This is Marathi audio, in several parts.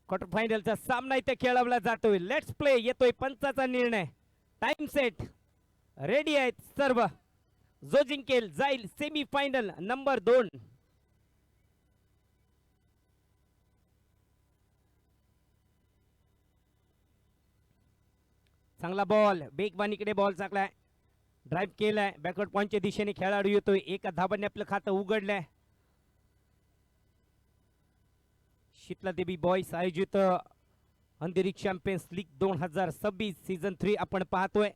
क्वार्टर फायनलचा सामना इथे खेळवला जातोय. Let's play. येतोय पंचाचा निर्णय. Time set. रेडी आहेत सर्व. जो जिंकेल जाईल सेमी फायनल नंबर 2. चांगला बॉल बेगवानीकडे बॉल चाकलाय. ड्राइव्ह केलाय. बॅकवर्ड पॉइंटच्या दिशेने खेळाडू येतोय. एका धाबाने आपलं खातं उघडलंय. शीतला देवी बॉयज आयोजित अंधेरी चॅम्पियन्स लीग 2026 सीझन 3 आपण पाहतोय.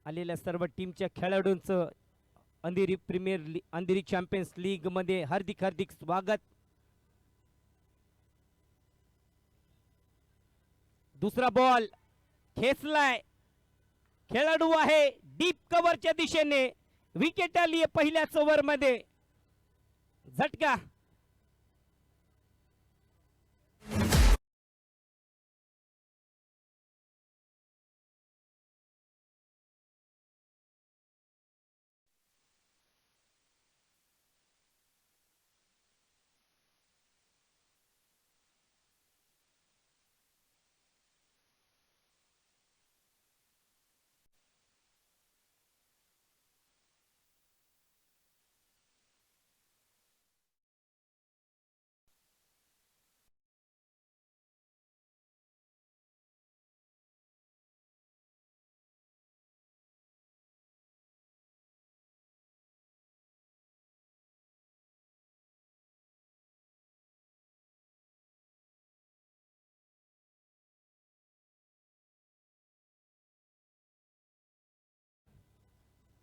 आलेल्या सर्व टीमच्या खेळाडूंचं Andheri premier league Andheri champions league मध्ये हार्दिक हार्दिक स्वागत. दुसरा बॉल खेचलाय. खेळाडू आहे डीप कव्हरच्या दिशेने. विकेट आली पहिल्याच ओव्हर मध्ये. झटका.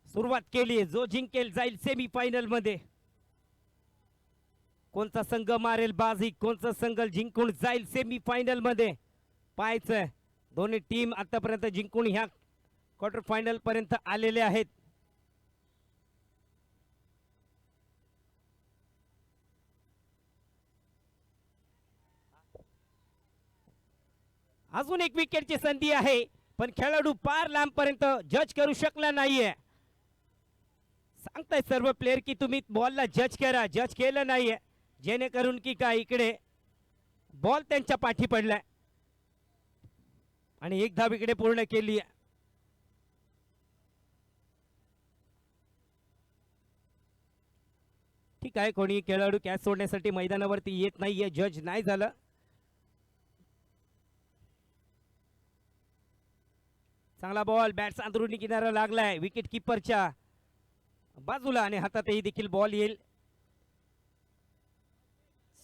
सुरुवात केली. जो जिंकेल जाईल सेमी फायनल मध्ये. कोणता संघ मारेल बाजी, कोणता संघ जिंकून जाईल सेमी फायनल मध्ये पाहायचंय. दोन्ही टीम आतापर्यंत जिंकून ह्या क्वार्टर फायनल पर्यंत आलेले आहेत. अजून एक विकेटची संधी आहे, पण खेळाडू पार लांबपर्यंत जज करू शकला नाहीये. सांगताय सर्व प्लेयर की तुम्ही बॉलला जज करा. जज केलं नाहीये, जेणेकरून की काय इकडे बॉल त्यांच्या पाठी पडलाय आणि एक धाव इकडे पूर्ण केली. ठीक आहे, कोणी खेळाडू कॅच सोडण्यासाठी मैदानावरती येत नाहीये. जज नाही झालं. चांगला बॉल बॅट्स अंदरुनी किनारा लागलाय विकेट किपरच्या बाजूला आणि हातातही देखील बॉल येईल.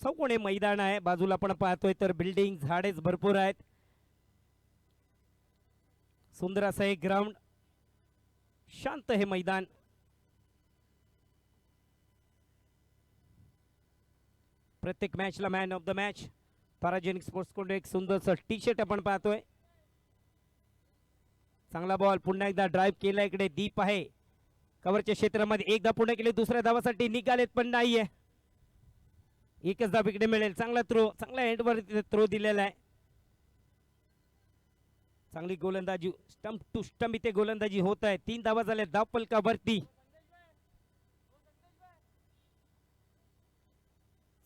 चौकोनी मैदान आहे. बाजूला आपण पाहतोय तर बिल्डिंग झाडेच भरपूर आहेत. सुंदर असं एक ग्राउंड. शांत हे मैदान. प्रत्येक मॅचला मॅन ऑफ द मॅच पाराजेनिक स्पोर्ट्स कडून एक सुंदरसं टी शर्ट आपण पाहतोय. चांगला बॉल पुन्हा एकदा ड्राइव्ह केला. इकडे दीप आहे कव्हरच्या क्षेत्रामध्ये. एकदा पुन्हा केले. दुसऱ्या धावासाठी निघालेत पण नाहीये. एकच धाव इकडे मिळेल. चांगला थ्रो, चांगला एंडवर थ्रो दिलेला आहे. चांगली गोलंदाजी स्टंप टू स्टंप इथे गोलंदाजी होत आहे. 3 धावा झाल्या धाव फलकावरती.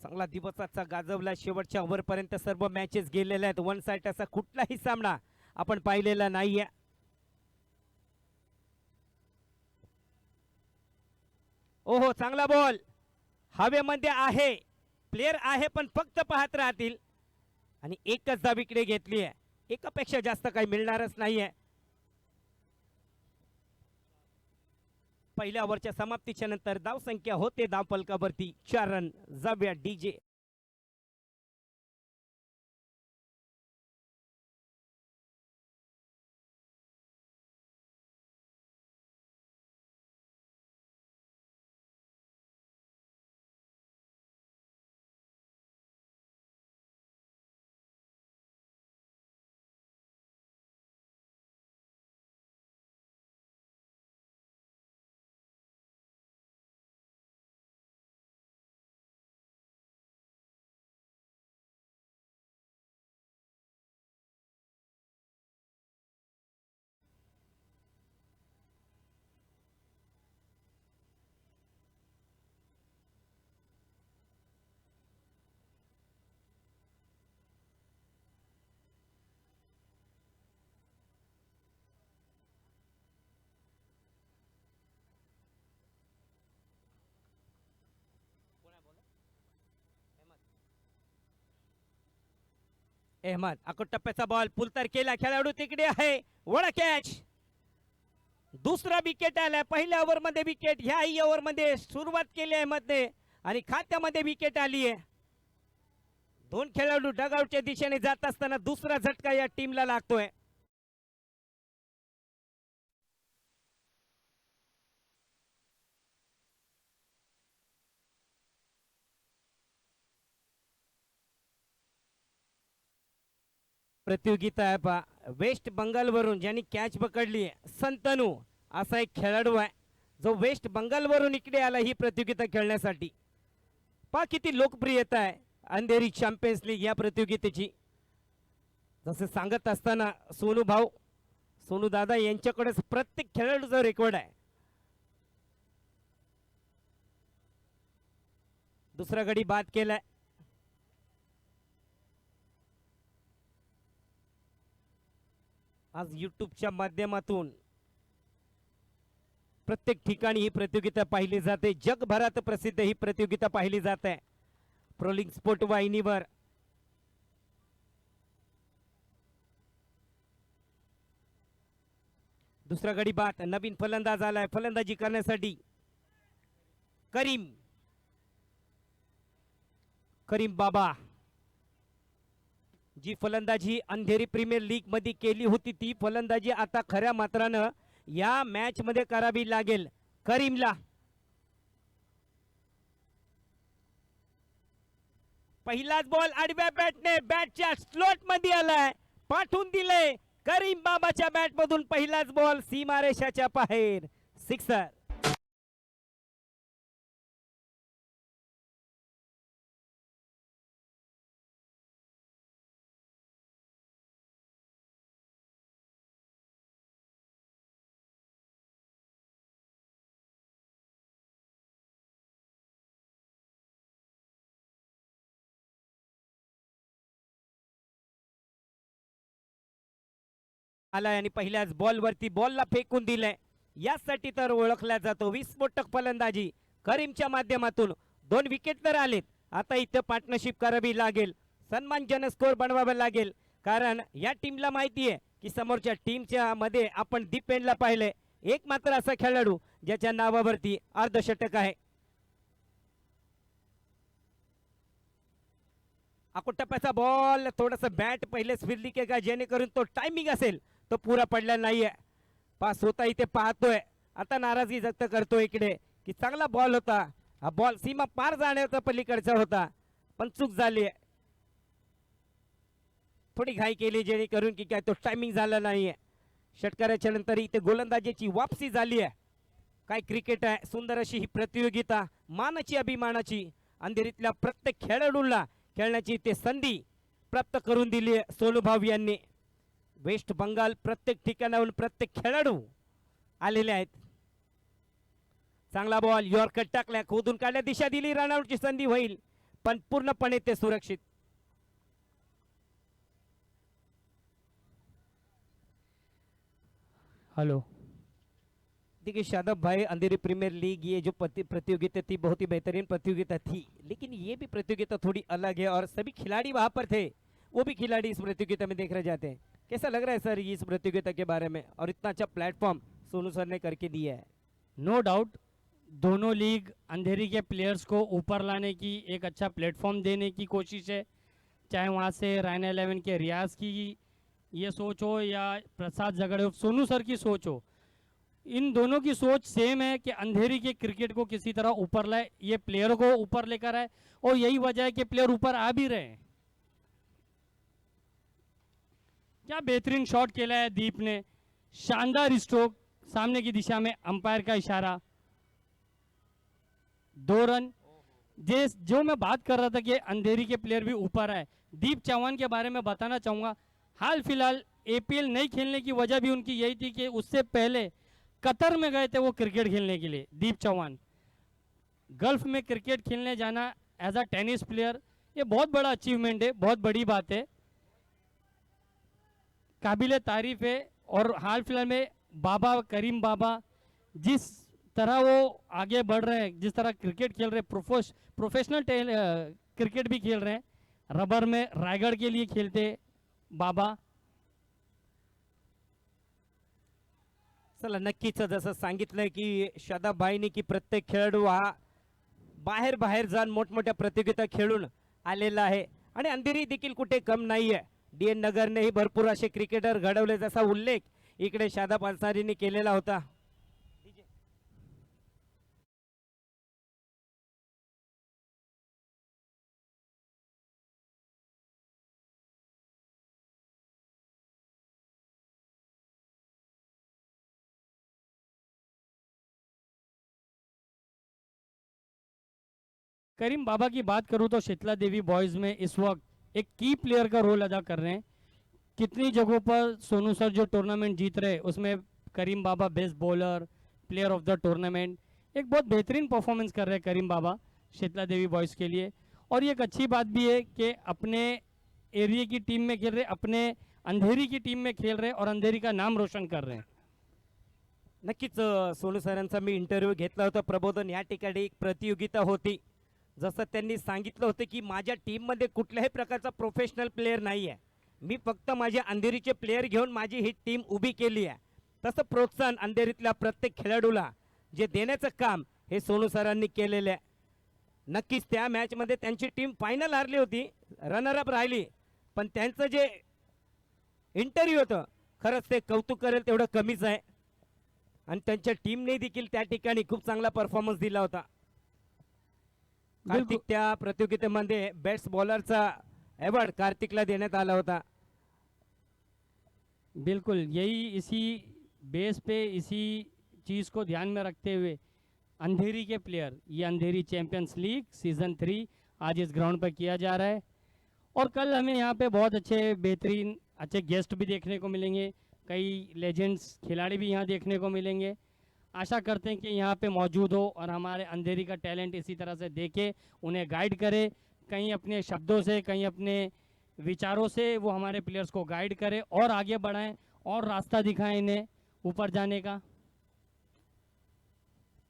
चांगला दिवसाचा गाजवला. शेवटच्या ओव्हर पर्यंत सर्व मॅचेस गेलेल्या आहेत. वन साइड असा कुठलाही सामना आपण पाहिलेला नाहीये. ओहो, चांगला बॉल हवेमध्ये आहे. प्लेयर आहे पण फक्त पाहत राहतील आणि एकच धाव इकडे घेतली आहे. एकापेक्षा जास्त काही मिळणारच नाहीये. पहिल्या ओव्हरच्या समाप्तीच्या नंतर धाव संख्या होते धाव फलकावरती 4 रन. जाऊया डीजे. अहमद आखो टप्प्याचा बॉल पुलतर केला, खेळाडू तिकडे आहे, वडा कॅच. दुसरा विकेट आलाय पहिल्या ओव्हर मध्ये विकेट. ह्याही ओव्हर मध्ये सुरुवात केली अहमदने आणि खात्यामध्ये विकेट आली आहे. दोन खेळाडू डगआउटच्या दिशेने जात असताना दुसरा झटका या टीमला लागतोय. प्रतियोगिता आहे पा वेस्ट बंगाल वरून ज्यांनी कॅच पकडली संतनू असा एक खेळाडू आहे जो वेस्ट बंगाल वरून इकडे आला ही प्रतियोगिता खेळण्यासाठी. पा किती लोकप्रियता आहे अंधेरी चॅम्पियन्स लीग या प्रतियोगितेची. जसे सांगत असताना सोनू भाऊ सोनू दादा यांच्याकडे प्रत्येक खेळाडूचा रेकॉर्ड आहे. दुसरा गडी बाद केलाय. आज यूट्यूबच्या माध्यमातून प्रत्येक ठिकाणी ही प्रतियोगिता पाहिली जाते. जगभरात प्रसिद्ध ही प्रतियोगिता पाहिली जाते प्रोलिंग स्पोर्ट वाहिनीवर. दुसरा गडी बाद. नवीन फलंदाज आलाय फलंदाजी करण्यासाठी करीम बाबा. जी फलंदाजी अंधेरी प्रीमियर लीग मध्ये केली होती ती फलंदाजी आता खऱ्या मात्रानं या मॅच मध्ये करावी लागेल करीमला. पहिलाच बॉल आडव्या बॅटने बॅटच्या स्लॉट मध्ये आलाय, पाठवून दिले करीम बाबाच्या बॅट मधून. पहिलाच बॉल सीमारेषाच्या बाहेर, सिक्सर. आलाय आणि पहिल्याच बॉल वरती बॉलला फेकून दिलंय. यासाठी तर ओळखला जातो विस्फोटक फलंदाजी करीमच्या माध्यमातून. 2 विकेट तर आलेत. आता इथं पार्टनरशिप करावी लागेल, सन्मानजनक स्कोर बनवावा लागेल. कारण या टीमला माहिती आहे की समोरच्या टीमच्या मध्ये आपण डिपेंडला पाहिले एक मात्र असा खेळाडू ज्याच्या नावावरती अर्धशतक आहे. टप्प्याचा बॉल थोडासा बॅट पहिलेच फिरली की का जेणेकरून तो टायमिंग असेल तो पुरा पडला नाहीये. पास होता इथे पाहतोय, आता नाराजगी व्यक्त करतोय इकडे की चांगला बॉल होता, हा बॉल सीमा पार जाण्याचा पलीकडचा होता पण चूक झाली. थोडी घाई केली जेणेकरून की काय तो टायमिंग झाला नाहीये. षटकाराच्या नंतर इथे गोलंदाजीची वापसी झाली आहे. काय क्रिकेट आहे, सुंदर अशी ही प्रतियोगिता मानाची अभिमानाची. अंधेरीतल्या प्रत्येक खेळाडूला खेळण्याची ते संधी प्राप्त करून दिली सोनूभाऊ यांनी. वेस्ट बंगाल प्रत्येक ठिकाणाहून प्रत्येक खेळाडू आलेले आहेत. चांगला बॉल यॉर्कर टाकल्या, खोदून काढल्या, दिशा दिली, रनआउटची संधी होईल पण पूर्णपणे ते सुरक्षित. हेलो देखिए शादाब भाई, अंधेरी प्रीमियर लीग ये जो प्रतियोगिता थी बहुत ही बेहतरीन प्रतियोगिता थी, लेकिन ये भी प्रतियोगिता थोड़ी अलग है और सभी खिलाड़ी वहां पर थे, वो भी खिलाड़ी इस प्रतियोगिता में देख रहे जाते हैं. कैसा लग रहा है सर इस प्रतियोगिता के बारे में और इतना अच्छा प्लेटफॉर्म सोनू सर ने करके दिया है? नो डाउट दोनों लीग अंधेरी के प्लेयर्स को ऊपर लाने की एक अच्छा प्लेटफॉर्म देने की कोशिश है. चाहे वहाँ से रायना 11 के रियाज की ये सोच हो या प्रसाद झगड़े सोनू सर की सोच हो, इन दोनों की सोच सेम है कि अंधेरी के क्रिकेट को किसी तरह ऊपर लाए, ये प्लेयर को ऊपर लेकर आए और यही वजह है कि प्लेयर ऊपर आ भी रहे हैं. क्या बेहतरीन शॉट खेला है दीप ने, शानदार स्ट्रोक, सामने की दिशा में अंपायर का इशारा, 2 रन. जो मैं बात कर रहा था कि अंधेरी के प्लेयर भी ऊपर आए, दीप चौहान के बारे में बताना चाहूँगा. हाल फिलहाल एपीएल नहीं खेलने की वजह भी उनकी यही थी कि उससे पहले कतर में गए थे वो क्रिकेट खेलने के लिए. दीप चौहान गल्फ में क्रिकेट खेलने जाना एज अ टेनिस प्लेयर, ये बहुत बड़ा अचीवमेंट है, बहुत बड़ी बात है, काबिल तारीफ है. और हाल फिलहाल में बाबा करीम बाबा जिस तरह वो आगे बढ़ रहे हैं, जिस तरह क्रिकेट खेल रहे हैं, प्रोफेशनल क्रिकेट भी खेल रहे हैं. रबर में रायगढ़ के लिए खेलते, बाबा. चला नक्कीच जसं सांगितलंय की शदाबाईंनी की प्रत्येक खेळाडू हा बाहेर बाहेर जाऊन मोठमोठ्या प्रतियोगिता खेळून आलेला आहे आणि अंधेरी देखील कुठे कम नाहीये. DN नगरनेही भरपूर असे क्रिकेटर घडवले जसा उल्लेख इकडे शादाब अन्सारीने केलेला होता. करीम बाबा की बात करूं तो शीतला देवी बॉयज़ में इस वक्त एक की प्लेयर का रोल अदा कर रहे हैं. कितनी जगहों पर सोनू सर जो टूर्नामेंट जीत रहे उसमें करीम बाबा best bowler, player of the tournament, एक बहुत बेहतरीन परफॉर्मेंस कर रहे हैं करीम बाबा शीतला देवी बॉयज़ के लिए. और ये एक अच्छी बात भी है कि अपने एरिया की टीम में खेल रहे, अपने अंधेरी की टीम में खेल रहे और अंधेरी का नाम रोशन कर रहे हैं. नक्कीच सोनू सरांचा मी इंटरव्ह्यू घेतला होता. प्रबोधन या ठिकाणी एक प्रतियोगिता होती. जसं त्यांनी सांगितलं होतं की माझ्या टीममध्ये कुठल्याही प्रकारचा प्रोफेशनल प्लेयर नाही आहे, मी फक्त माझ्या अंधेरीचे प्लेयर घेऊन माझी ही टीम उभी केली आहे. तसं प्रोत्साहन अंधेरीतल्या प्रत्येक खेळाडूला जे देण्याचं काम हे सोनू सरांनी केलेलं आहे. नक्कीच त्या मॅचमध्ये त्यांची टीम फायनल हारली होती, रनरअप राहिली, पण त्यांचं जे इंटरव्ह्यू होतं खरंच ते कौतुक करेल तेवढं कमीच आहे आणि त्यांच्या टीमने देखील त्या ठिकाणी खूप चांगला परफॉर्मन्स दिला होता. कार्तिक त्या प्रतियोगितेमध्ये बेस्ट बॉलरचा अवॉर्ड कार्तिकला देण्यात आला होता. बिल्कुल यही इसी बेस पे इसी चीज़ को ध्यान में रखते हुए अंधेरी के प्लेयर, ये अंधेरी चैंपियंस लीग सीज़न 3 आज इस ग्राउंड पर किया जा रहा है. और कल हमें यहाँ पे बहुत अच्छे बेहतरीन अच्छे गेस्ट भी देखने को मिलेंगे, कई लेजेंड्स खिलाड़ी भी यहाँ देखने को मिलेंगे. आशा करते हैं कि यहाँ पे मौजूद हो और हमारे अंधेरी का टैलेंट इसी तरह से देखे, उन्हें गाइड करे, कहीं अपने शब्दों से कहीं अपने विचारों से वो हमारे प्लेयर्स को गाइड करे और आगे बढ़ाएं और रास्ता दिखाएं इन्हें ऊपर जाने का.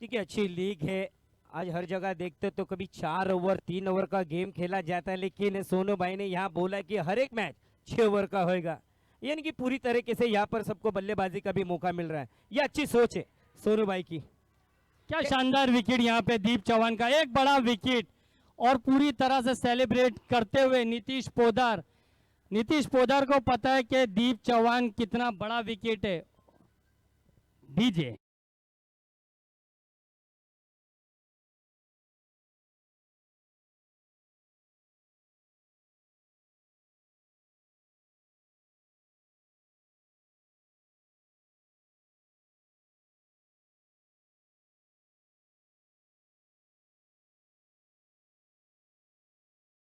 ठीक है, अच्छी लीग है. आज हर जगह देखते तो कभी 4 ओवर 3 ओवर का गेम खेला जाता है, लेकिन सोनू भाई ने यहाँ बोला कि हर एक मैच 6 ओवर का होएगा, यानी कि पूरी तरीके से यहाँ पर सबको बल्लेबाजी का भी मौका मिल रहा है. ये अच्छी सोच है सोनू भाई की. क्या शानदार विकेट यहाँ पे दीप चौहान का, एक बड़ा विकेट और पूरी तरह से सेलिब्रेट करते हुए नीतीश पोदार. नीतीश पोदार को पता है कि दीप चौहान कितना बड़ा विकेट है. डीजे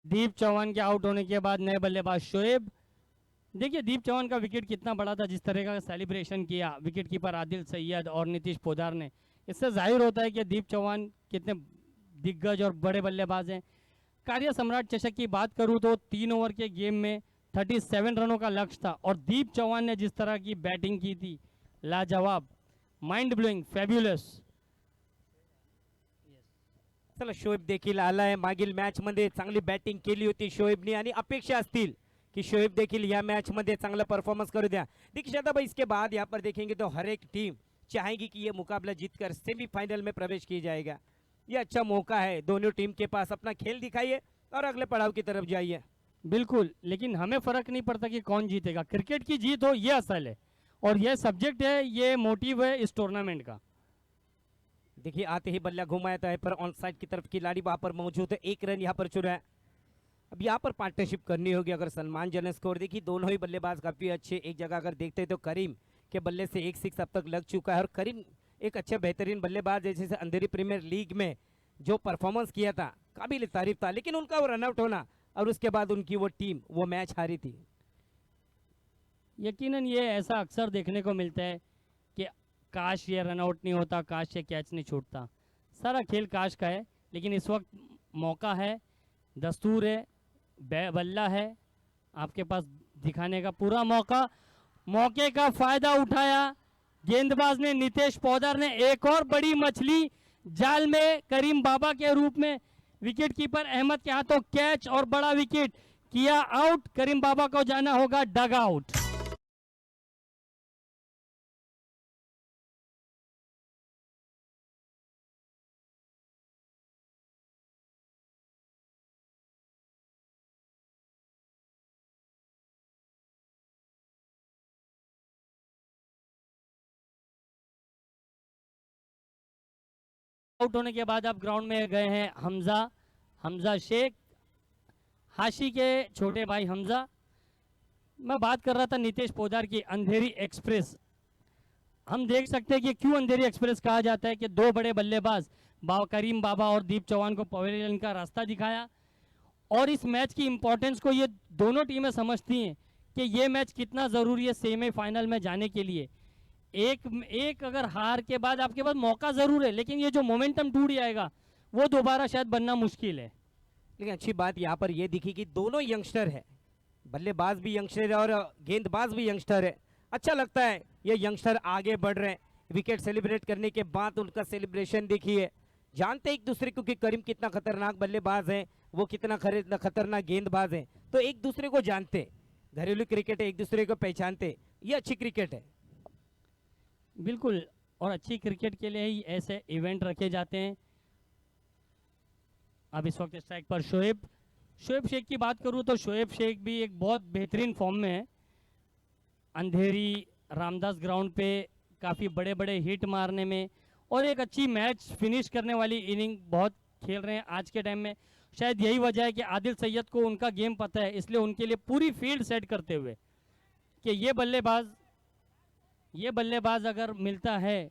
दीप चौहान के आउट होने के बाद नए बल्लेबाज शोएब. देखिए दीप चौहान का विकेट कितना बड़ा था, जिस तरह का सेलिब्रेशन किया विकेट कीपर आदिल सैयद और नीतीश पोदार ने, इससे जाहिर होता है कि दीप चौहान कितने दिग्गज और बड़े बल्लेबाज हैं. कार्य सम्राट चषक की बात करूं तो 3 ओवर के गेम में 37 रनों का लक्ष्य था और दीप चौहान ने जिस तरह की बैटिंग की थी, लाजवाब, माइंड ब्लोइंग, फैब्युलस. चला शोएब देखील आलाय. मागील मॅच मध्ये चांगली बॅटिंग केली होती शोएबनी आणि अपेक्षा असतील कि शोएब देखील या मैच में चांगला परफॉर्मेंस कर दिया. देखिए शादाब भाई, इसके बाद यहाँ पर देखेंगे तो हर एक टीम चाहेगी कि ये मुकाबला जीतकर सेमीफाइनल में प्रवेश किया जाएगा. ये अच्छा मौका है, दोनों टीम के पास अपना खेल दिखाइए और अगले पड़ाव की तरफ जाइए. बिल्कुल, लेकिन हमें फर्क नहीं पड़ता कि कौन जीतेगा, क्रिकेट की जीत हो ये असल है और ये सब्जेक्ट है, ये मोटिव है इस टूर्नामेंट का. देखिए आते ही बल्ला घुमाया था पर ऑन साइड की तरफ खिलाड़ी वहां पर मौजूद है. 1 रन यहाँ पर चुरा है. अब यहाँ पर पार्टनरशिप करनी होगी अगर सम्मानजनक स्कोर. देखिए दोनों ही बल्लेबाज काफी अच्छे. एक जगह अगर देखते हैं तो करीम के बल्ले से 1 6 अब तक लग चुका है और करीम एक अच्छा बेहतरीन बल्लेबाज है. जैसे अंधेरी प्रीमियर लीग में जो परफॉर्मेंस किया था काबिल तारीफ था, लेकिन उनका वो रनआउट होना और उसके बाद उनकी वो टीम वो मैच हारी थी. यकीनन ये ऐसा अक्सर देखने को मिलता है कि काश ये रनआउट नहीं होता, काश ये कैच नहीं छूटता. सारा खेल काश का है, लेकिन इस वक्त मौका है, दस्तूर है, बल्ला है आपके पास दिखाने का पूरा मौका. मौके का फायदा उठाया गेंदबाज ने, नीतीश पोदार ने. एक और बड़ी मछली जाल में करीम बाबा के रूप में विकेट कीपर अहमद के हाथों कैच और बड़ा विकेट. किया आउट, करीम बाबा को जाना होगा डग आउट। आउट होने के बाद अब ग्राउंड में गए हैं हमजा शेख, हाशी के छोटे भाई हमजा। मैं बात कर रहा था नितेश पोदार की अंधेरी एक्सप्रेस। हम देख सकते हैं कि क्यों अंधेरी एक्सप्रेस कहा जाता है कि दो बड़े बल्लेबाज करीम बाबा और दीप चौहान को पवेलियन का रास्ता दिखाया, और इस मैच की इंपॉर्टेंस को ये दोनों टीमें समझती हैं कि ये मैच कितना ज़रूरी है सेमीफाइनल में जाने के लिए। एक अगर हार के बाद आपके पास मौका ज़रूर है, लेकिन ये जो मोमेंटम टूट जाएगा वो दोबारा शायद बनना मुश्किल है। लेकिन अच्छी बात यहाँ पर ये दिखी कि दोनों यंगस्टर है, बल्लेबाज भी यंगस्टर है और गेंदबाज भी यंगस्टर है। अच्छा लगता है ये यंगस्टर आगे बढ़ रहे हैं। विकेट सेलिब्रेट करने के बाद उनका सेलिब्रेशन देखिए, जानते एक दूसरे को कि करीम कितना खतरनाक बल्लेबाज है, वो कितना खतरनाक गेंदबाज है, तो एक दूसरे को जानते। घरेलू क्रिकेट है, एक दूसरे को पहचानते, ये अच्छी क्रिकेट है। बिल्कुल, और अच्छी क्रिकेट के लिए ही ऐसे इवेंट रखे जाते हैं। अब इस वक्त स्ट्राइक पर शोएब शेख की बात करूं तो शोएब शेख भी एक बहुत बेहतरीन फॉर्म में है। अंधेरी रामदास ग्राउंड पे काफ़ी बड़े बड़े हिट मारने में और एक अच्छी मैच फिनिश करने वाली इनिंग बहुत खेल रहे हैं आज के टाइम में। शायद यही वजह है कि आदिल सैयद को उनका गेम पता है, इसलिए उनके लिए पूरी फील्ड सेट करते हुए कि ये बल्लेबाज अगर मिलता है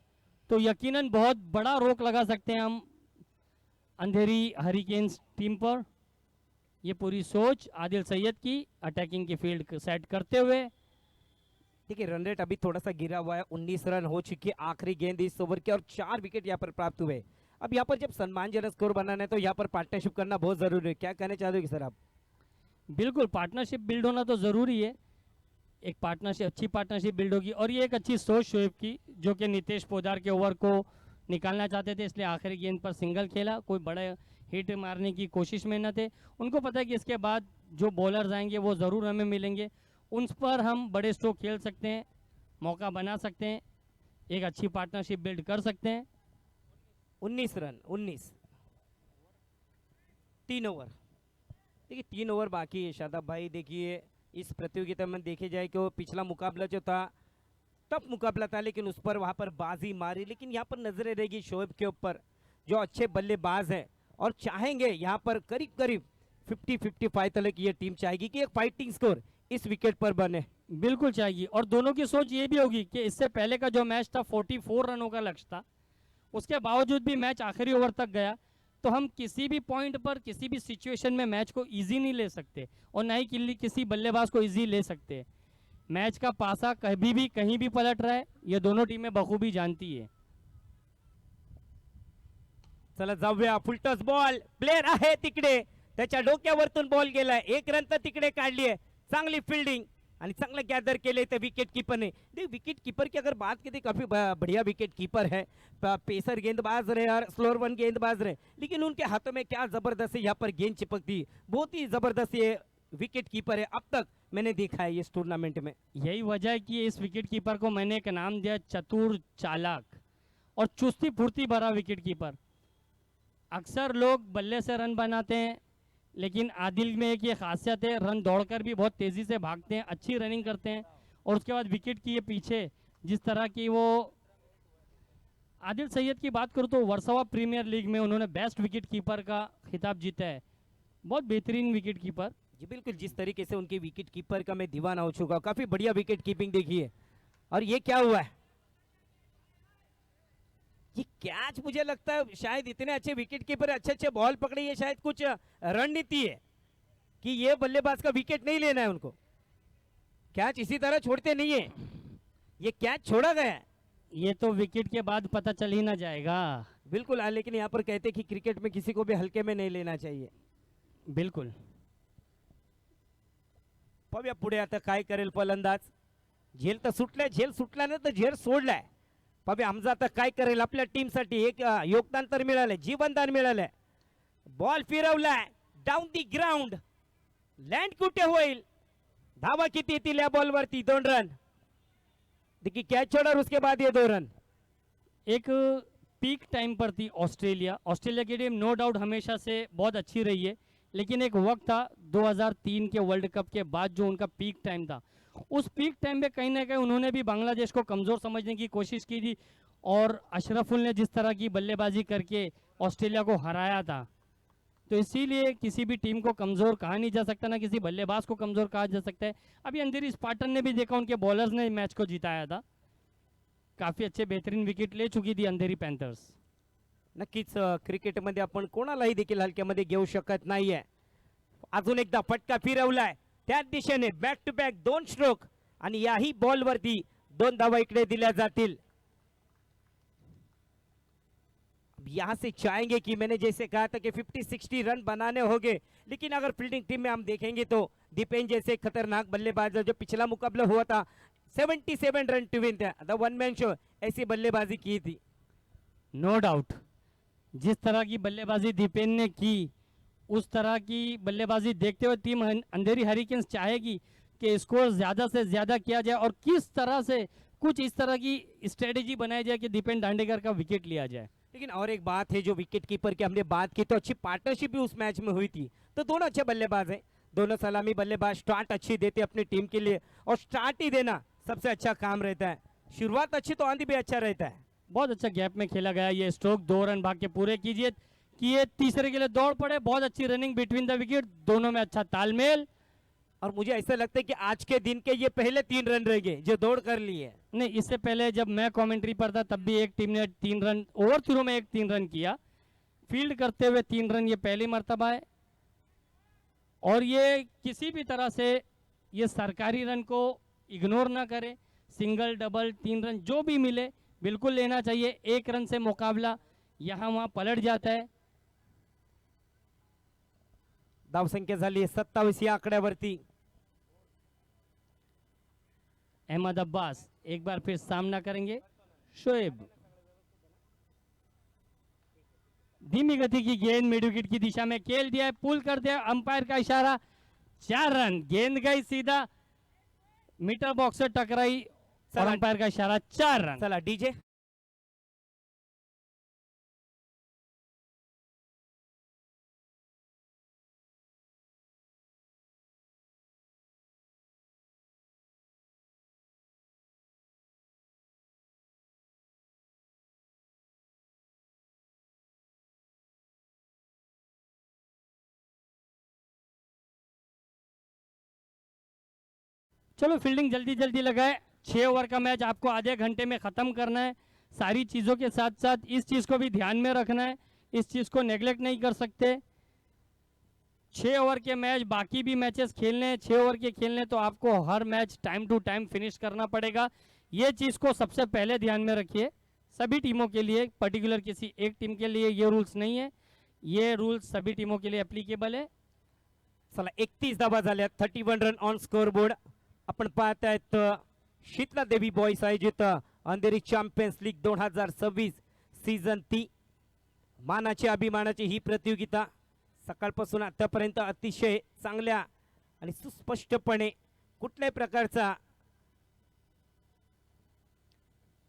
तो यकीनन बहुत बड़ा रोक लगा सकते हैं हम अंधेरी हरिकेन्स टीम पर। ये पूरी सोच आदिल सैयद की अटैकिंग की फील्ड सेट करते हुए। देखिए रन रेट अभी थोड़ा सा गिरा हुआ है, 19 रन हो चुकी है आखिरी गेंद इस ओवर के और 4 विकेट यहाँ पर प्राप्त हुए। अब यहाँ पर जब सम्मानजनक स्कोर बनाना है तो यहाँ पर पार्टनरशिप करना बहुत जरूरी है। क्या कहना चाहते हो सर आप? बिल्कुल, पार्टनरशिप बिल्ड होना तो ज़रूरी है। एक पार्टनरशिप, अच्छी पार्टनरशिप बिल्ड होगी, और ये एक अच्छी सोच शोएब की जो कि नितेश पोदार के ओवर को निकालना चाहते थे, इसलिए आखिरी गेंद पर सिंगल खेला। कोई बड़े हिट मारने की कोशिश में न थे। उनको पता है कि इसके बाद जो बॉलर्स आएंगे वो ज़रूर हमें मिलेंगे, उन पर हम बड़े स्ट्रोक खेल सकते हैं, मौका बना सकते हैं, एक अच्छी पार्टनरशिप बिल्ड कर सकते हैं। 19 रन 3 ओवर। देखिए 3 ओवर बाकी है शादाब भाई। देखिए इस प्रतियोगिता में देखे जाए कि वो पिछला मुकाबला जो था टफ मुकाबला था, लेकिन उस पर वहाँ पर बाजी मारी। लेकिन यहाँ पर नजरें रहेगी शोएब के ऊपर जो अच्छे बल्लेबाज हैं, और चाहेंगे यहाँ पर करीब करीब 50-55 तक ये टीम चाहेगी कि एक फाइटिंग स्कोर इस विकेट पर बने। बिल्कुल चाहिए, और दोनों की सोच ये भी होगी कि इससे पहले का जो मैच था 44 रनों का लक्ष्य था, उसके बावजूद भी मैच आखिरी ओवर तक गया। तो हम किसी भी पॉइंट पर किसी भी सिचुएशन में मैच को इजी नहीं ले सकते, और ना ही किसी बल्लेबाज को इजी ले सकते। मैच का पासा कभी भी कहीं भी पलट रहा है, ये दोनों टीमें बखूबी जानती है। चला जाऊया, फुलटॉस बॉल, प्लेयर आहे तिकडे, त्याच्या डोक्यावरतून बॉल गेलाय, 1 रन तर तिकडे काढली आहे। चांगली फील्डिंग आणि चांगलं गॅदर केले ते विकेट कीपर ने। देख विकेट कीपर की अगर बात करें काफी बढ़िया विकेट कीपर है, पेसर गेंदबाज रहे और स्लोअर वन गेंदबाज रहे, लेकिन उनके हाथों में क्या जबरदस्त यहाँ पर गेंद चिपकती, बहुत ही जबरदस्त ये विकेट कीपर है अब तक मैंने देखा है इस टूर्नामेंट में। यही वजह है कि इस विकेट कीपर को मैंने एक नाम दिया चतुर, चालाक और चुस्ती फुर्ती भरा विकेट कीपर। अक्सर लोग बल्ले से रन बनाते हैं, लेकिन आदिल में एक ये खासियत है, रन दौड़कर भी बहुत तेज़ी से भागते हैं, अच्छी रनिंग करते हैं, और उसके बाद विकेट की ये पीछे जिस तरह की वो। आदिल सैयद की बात करूँ तो वर्सोवा प्रीमियर लीग में उन्होंने बेस्ट विकेट कीपर का खिताब जीता है। बहुत बेहतरीन विकेट कीपर। जी बिल्कुल, जिस तरीके से उनके विकेट कीपर का मैं दीवाना हो चुका हूँ, काफी बढ़िया विकेट कीपिंग देखी है। और ये क्या हुआ है, ये कैच मुझे लगता है शायद इतने अच्छे विकेट कीपर अच्छे अच्छे बॉल पकड़े, ये शायद कुछ रणनीति है कि ये बल्लेबाज का विकेट नहीं लेना है उनको, कैच इसी तरह छोड़ते नहीं है, ये कैच छोड़ा गया है। ये तो विकेट के बाद पता चल ही ना जाएगा। बिल्कुल, लेकिन यहाँ पर कहते कि क्रिकेट में किसी को भी हल्के में नहीं लेना चाहिए। बिल्कुल। पाहूया पुढे आता काय करेल फलंदाज। झेल तर सुटलाय, झेल सुटला नाही तर झेल सोडलाय। पाहूया हमजा आता काय करेल, आपल्या टीमसाठी एक योगदान तर मिळालंय, जीवनदान मिळालंय। बॉल फिरवलाय डाऊन दी ग्राउंड, लँड कुठे होईल, धावा किती येतील या बॉलवरती, 2 रन. देखिए कैच छोड़ा और उसके बाद ये 2 रन. एक पीक टाइम पर थी ऑस्ट्रेलिया ऑस्ट्रेलिया की टीम नो डाउट हमेशा से बहुत अच्छी रही है, लेकिन एक वक्त था 2003 के वर्ल्ड कप के बाद जो उनका पीक टाइम था, उस पीक टाइम में कहीं ना कहीं उन्होंने भी बांग्लादेश को कमज़ोर समझने की कोशिश की थी, और अशरफुल ने जिस तरह की बल्लेबाजी करके ऑस्ट्रेलिया को हराया था, तो इसीलिए किसी भी टीम को कमज़ोर कहा नहीं जा सकता, ना किसी बल्लेबाज को कमज़ोर कहा जा सकता है. अभी अंधेरी स्पार्टन ने भी देखा, उनके बॉलर्स ने मैच को जिताया था. काफ़ी अच्छे बेहतरीन विकेट ले चुकी थी अंधेरी पैंथर्स. नक्कीच क्रिकेटमध्ये आपण कोणालाही देखील हलक्यामध्ये घेऊ शकत नाहीये. अजून एकदा फटका फिरवलाय त्याच दिशेने, बॅक टू बॅक 2 स्ट्रोक, आणि याही बॉलवरती 2 धावा इकडे दिल्या जातील. यहाँ से चाहेंगे कि मैंने जैसे कहा था कि 50-60 रन बनाने होंगे, लेकिन अगर फील्डिंग टीम में हम देखेंगे तो दीपेन जैसे खतरनाक बल्लेबाज, जो पिछला मुकाबला हुआ था 77 run to win, the one man show, ऐसी बल्लेबाजी की थी. नो डाउट जिस तरह की बल्लेबाजी दीपेन ने की, उस तरह की बल्लेबाजी देखते हुए टीम अंधेरी हरिकेन्स चाहेगी कि स्कोर ज़्यादा से ज़्यादा किया जाए, और किस तरह से कुछ इस तरह की स्ट्रेटेजी बनाई जाए कि दीपेन दांडेकर का विकेट लिया जाए. लेकिन और एक बात है, जो विकेट कीपर की हमने बात की, तो अच्छी पार्टनरशिप भी उस मैच में हुई थी. तो दोनों अच्छे बल्लेबाज हैं, दोनों सलामी बल्लेबाज स्टार्ट अच्छी देते अपनी टीम के लिए, और स्टार्ट ही देना सबसे अच्छा काम रहता है. शुरुआत अच्छी तो आंधी भी अच्छा रहता है. बहुत अच्छा गैप में खेला गया ये स्ट्रोक. 2 रन भाग के पूरे कीजिए, किए, तीसरे के लिए दौड़ पड़े. बहुत अच्छी रनिंग बिटवीन द विकेट, दोनों में अच्छा तालमेल. और मुझे ऐसा लगता है कि आज के दिन के ये पहले 3 रन रह गए जो दौड़ कर लिए. नहीं, इससे पहले जब मैं कमेंट्री पर था तब भी एक टीम ने 3 रन ओवर थ्रो में 3 रन किया. फील्ड करते हुए 3 रन ये पहली मर्तबा है, और ये किसी भी तरह से ये सरकारी रन को इग्नोर ना करे. सिंगल डबल 3 रन जो भी मिले बिल्कुल लेना चाहिए. 1 रन से मुकाबला यहाँ वहाँ पलट जाता है. धावसंख्या झाली 27 या आकड्यावरती. अहमद अब्बास एक बार फिर सामना करेंगे. शोएब, धीमी गति की गेंद मिड विकेट की दिशा में खेल दिया है, पुल कर दिया. अंपायर का इशारा, 4 रन. गेंद गई सीधा मीटर बॉक्स से टकराई, और अंपायर का इशारा 4 रन. चला डीजे. चलो फील्डिंग जल्दी जल्दी लगाए. 6 ओवर का मैच आपको आधे घंटे में ख़त्म करना है. सारी चीज़ों के साथ साथ इस चीज़ को भी ध्यान में रखना है, इस चीज़ को नेगलेक्ट नहीं कर सकते. 6 ओवर के मैच, बाकी भी मैचेस खेलने हैं. 6 ओवर के खेलने तो आपको हर match time to time finish करना पड़ेगा. ये चीज़ को सबसे पहले ध्यान में रखिए. सभी टीमों के लिए, पर्टिकुलर किसी एक टीम के लिए ये रूल्स नहीं है, ये रूल्स सभी टीमों के लिए एप्लीकेबल है. चला 31 धावा झाल्या, 31 रन ऑन स्कोर बोर्ड. आपण पाहतायत शीतला देवी बॉयज आयोजित अंधेरी चॅम्पियन्स लीग 2026 सीझन 3 मानाची अभिमानाची ही प्रतियोगिता सकाळपासून आतापर्यंत अतिशय चांगल्या आणि सुस्पष्टपणे कुठल्याही प्रकारचा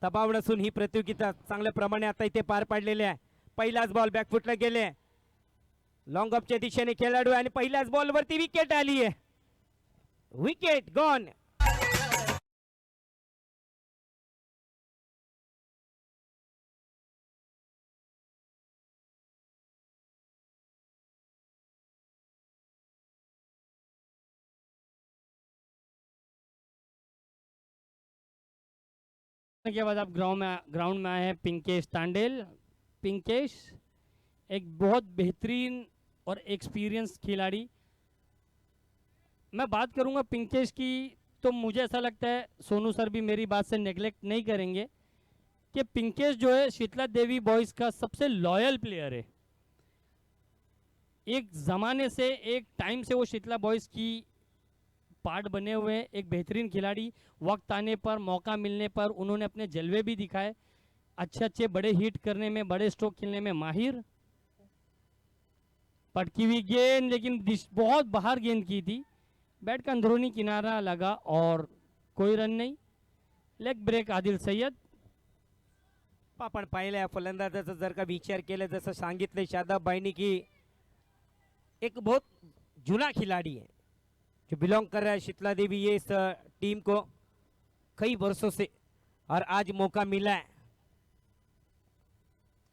दबाव नसून ही प्रतियोगिता चांगल्या प्रमाणे आता इथे पार पाडलेली आहे. पहिलाच बॉल बॅकफुटला गेले, लॉंग ऑफच्या दिशेने खेळाडू, आणि पहिल्याच बॉलवरती विकेट आली आहे. Wicket gone. के बाद आप ग्राउंड में आए हैं पिंकेश तांडेल. पिंकेश एक बहुत बेहतरीन और एक्सपीरियंस खिलाड़ी. मैं बात करूंगा पिंकेश की, तो मुझे ऐसा लगता है सोनू सर भी मेरी बात से नेगलेक्ट नहीं करेंगे कि पिंकेश जो है शीतला देवी बॉयज़ का सबसे लॉयल प्लेयर है. एक ज़माने से, एक टाइम से वो शीतला बॉयज़ की पार्ट बने हुए हैं. एक बेहतरीन खिलाड़ी, वक्त आने पर, मौका मिलने पर उन्होंने अपने जलवे भी दिखाए. अच्छे अच्छे बड़े हिट करने में, बड़े स्ट्रोक खेलने में माहिर. पटकी हुई गेंद, लेकिन बहुत बाहर गेंद की थी, बैट का अंदरूनी किनारा लगा और कोई रन नहीं। Leg break Adil Syed. आपण पाहिलं फलंदाजाचा जर का विचार केला जसं सांगितलं शादाबाईंनी की एक बहुत जुना खिलाड़ी है जो बिलोंग कर रहा है शीतला देवी ये इस टीम को कई वर्षों से, और आज मौका मिला है।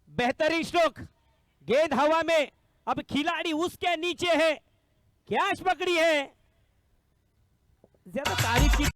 बेहतरीन स्ट्रोक, गेंद हवा में, अब खिलाड़ी उसके नीचे है, कैच पकड़ी है, ज्यादा तारीफ की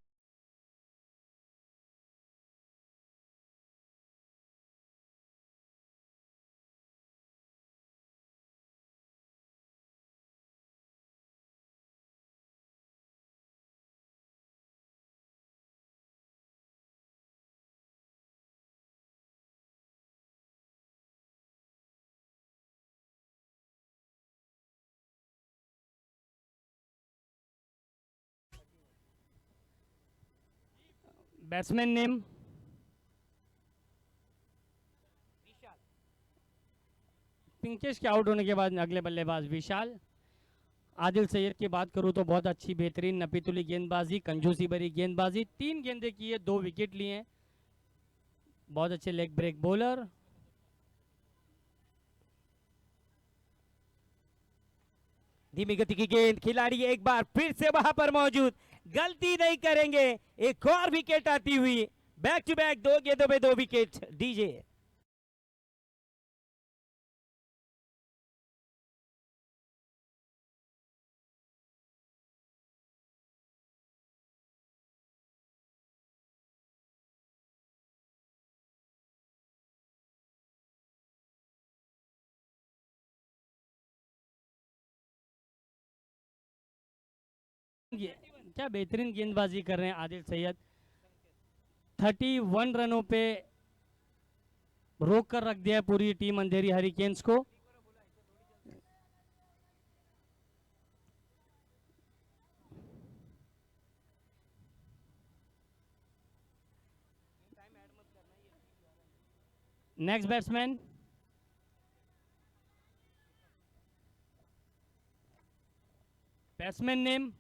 बैट्समैन नेम पिंकेश के आउट होने के बाद अगले बल्लेबाज विशाल। आदिल सैयद की बात करूं तो बहुत अच्छी बेहतरीन नपीतुली गेंदबाजी, कंजूसी भरी गेंदबाजी, 3 गेंदें की है, 2 विकेट लिए हैं, बहुत अच्छे लेग ब्रेक बॉलर। धीमी गति की गेंद, खिलाड़ी एक बार फिर से वहां पर मौजूद, गलती नहीं करेंगे, एक और विकेट आती हुई, बैक टू बैक 2 गेंदों में 2 विकेट। डीजे क्या बेहतरीन गेंदबाजी कर रहे हैं आदिल सैयद। 31 रनों पे रोक कर रख दिया है पूरी टीम अंधेरी हरिकेन्स को। नेक्स्ट बैट्समैन नेम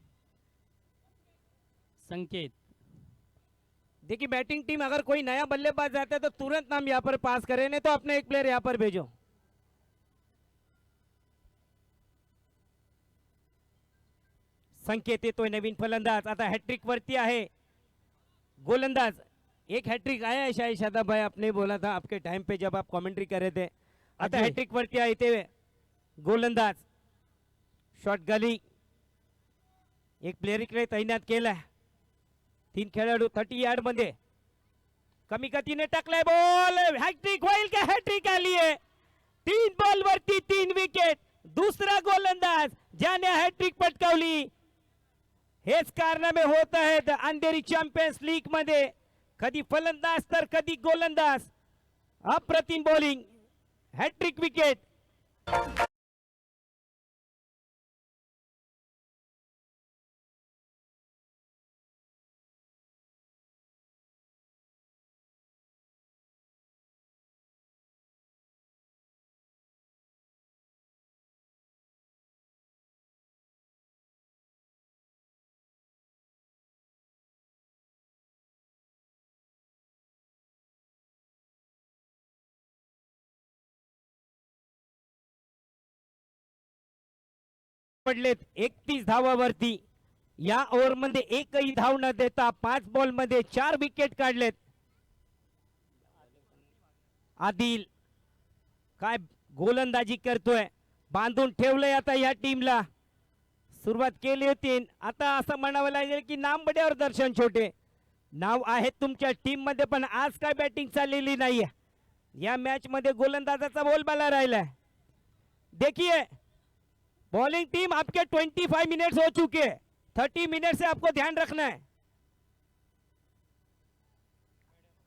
संकेत। देखिए बैटिंग टीम अगर कोई नया बल्लेबाज आता है तो तुरंत नाम यहां पर पास करें, नहीं तो अपने एक प्लेयर यहां पर भेजो। संकेत येतोय नवीन फलंदाज, आता हॅट्रिक वरती आहे गोलंदाज। एक हैट्रिक आया है शायद शादाब भाई, आपने बोला था आपके टाइम पे जब आप कमेंट्री कर रहे थे। आता हैट्रिक वरती आहे ते गोलंदाज, शॉट गली, एक प्लेयर इकडे तैनात केलाय, 3 खेळाडू 30 यार्ड मध्ये, कमी गतीने टाकलाय बॉल, हॅट्रिक होईल का? हॅट्रिक आली आहे, 3 बॉल वरती 3 विकेट, दुसरा गोलंदाज ज्याने हॅट्रिक पटकावली। हेच कारनामे होत आहेत अंधेरी चॅम्पियन्स लीग मध्ये, कधी फलंदाज तर कधी गोलंदाज, अप्रतिम बॉलिंग, हॅट्रिक विकेट। पडलेत 31 धावावरती, या ओव्हर मध्ये एकही धाव न देता 5 बॉल मध्ये 4 विकेट काढलेत। आदिल काय गोलंदाजी करतोय, बांधून ठेवलंय आता या टीमला। सुरुवात केली होती, आता असं म्हणावं लागेल की नाम बड्यावर दर्शन छोटे, नाव आहे तुमच्या टीम मध्ये पण आज काय बॅटिंग चाललेली नाहीये। या मॅच मध्ये गोलंदाजाचा बोलबाला राहिलाय। देखिए बॉलिंग टीम आपके 25 मिनट्स हो चुके हैं, 30 मिनट से आपको ध्यान रखना है।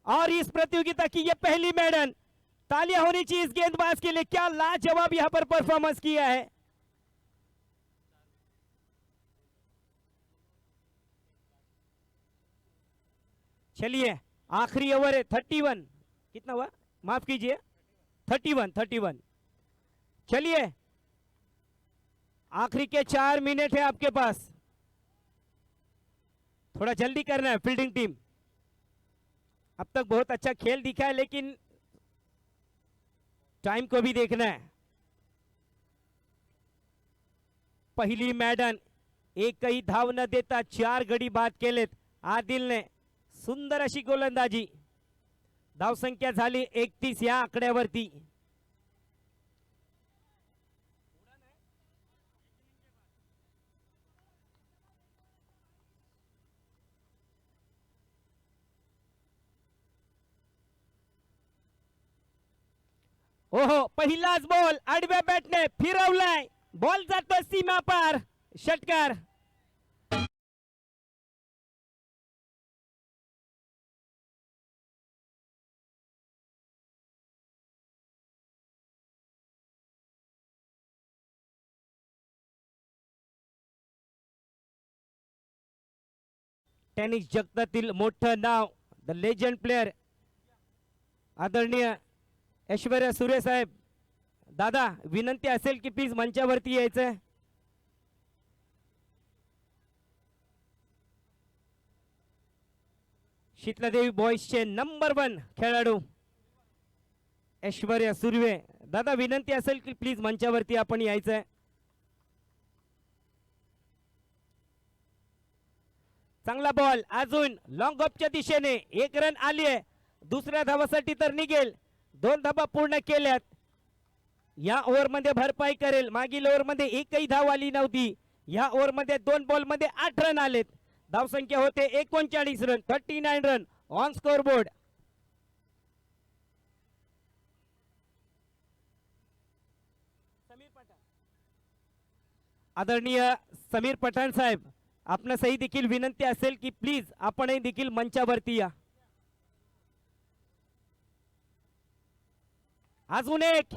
और इस प्रतियोगिता की ये पहली मेडल, तालियां होनी चाहिए इस गेंदबाज के लिए, क्या लाजवाब यहां पर परफॉर्मेंस किया है। चलिए आखिरी ओवर है, 31, कितना हुआ माफ कीजिए, 31। चलिए आखिरी के 4 मिनट है आपके पास, थोड़ा जल्दी करना है फील्डिंग टीम। अब तक बहुत अच्छा खेल दिखा है लेकिन टाइम को भी देखना है। पहिली मॅडन, एकही धाव न देता 4 गडी बाद केलेत आदिलने। सुंदर अशी गोलंदाजी, धावसंख्या झाली 31 या आकड्यावरती। ओहो, पहिलाच बॉल आडव्या बॅटने फिरवलाय, बॉल जातो सीमा पार, षटकार। टेनिस जगतातील मोठं नाव, द लेजंड प्लेयर आदरणीय ऐश्वर्या सुरे साहेब, दादा विनंती असेल की प्लीज मंचावरती यायचं। शीतलादेवी बॉईजचे नंबर 1 खेळाडू ऐश्वर्या सुर्वे, दादा विनंती असेल की प्लीज मंचावरती आपण यायचं। चांगला बॉल, अजून लॉंग ऑफच्या दिशेने 1 रन आली आहे, दुसऱ्या धावासाठी तर निघेल। 2 धावा पूर्ण केल्यात, या ओव्हर मध्ये भरपाई करेल। मागील ओव्हर मध्ये एकही धाव आली नव्हती, या ओव्हर मध्ये 2 बॉल मध्ये 8 रन आलेत। धावसंख्या होते 39 run, 39 run on score board. आदरणीय समीर पठाण साहेब, आपणासही देखील विनंती असेल की प्लीज आपणही देखील मंचावरती या। अजून एक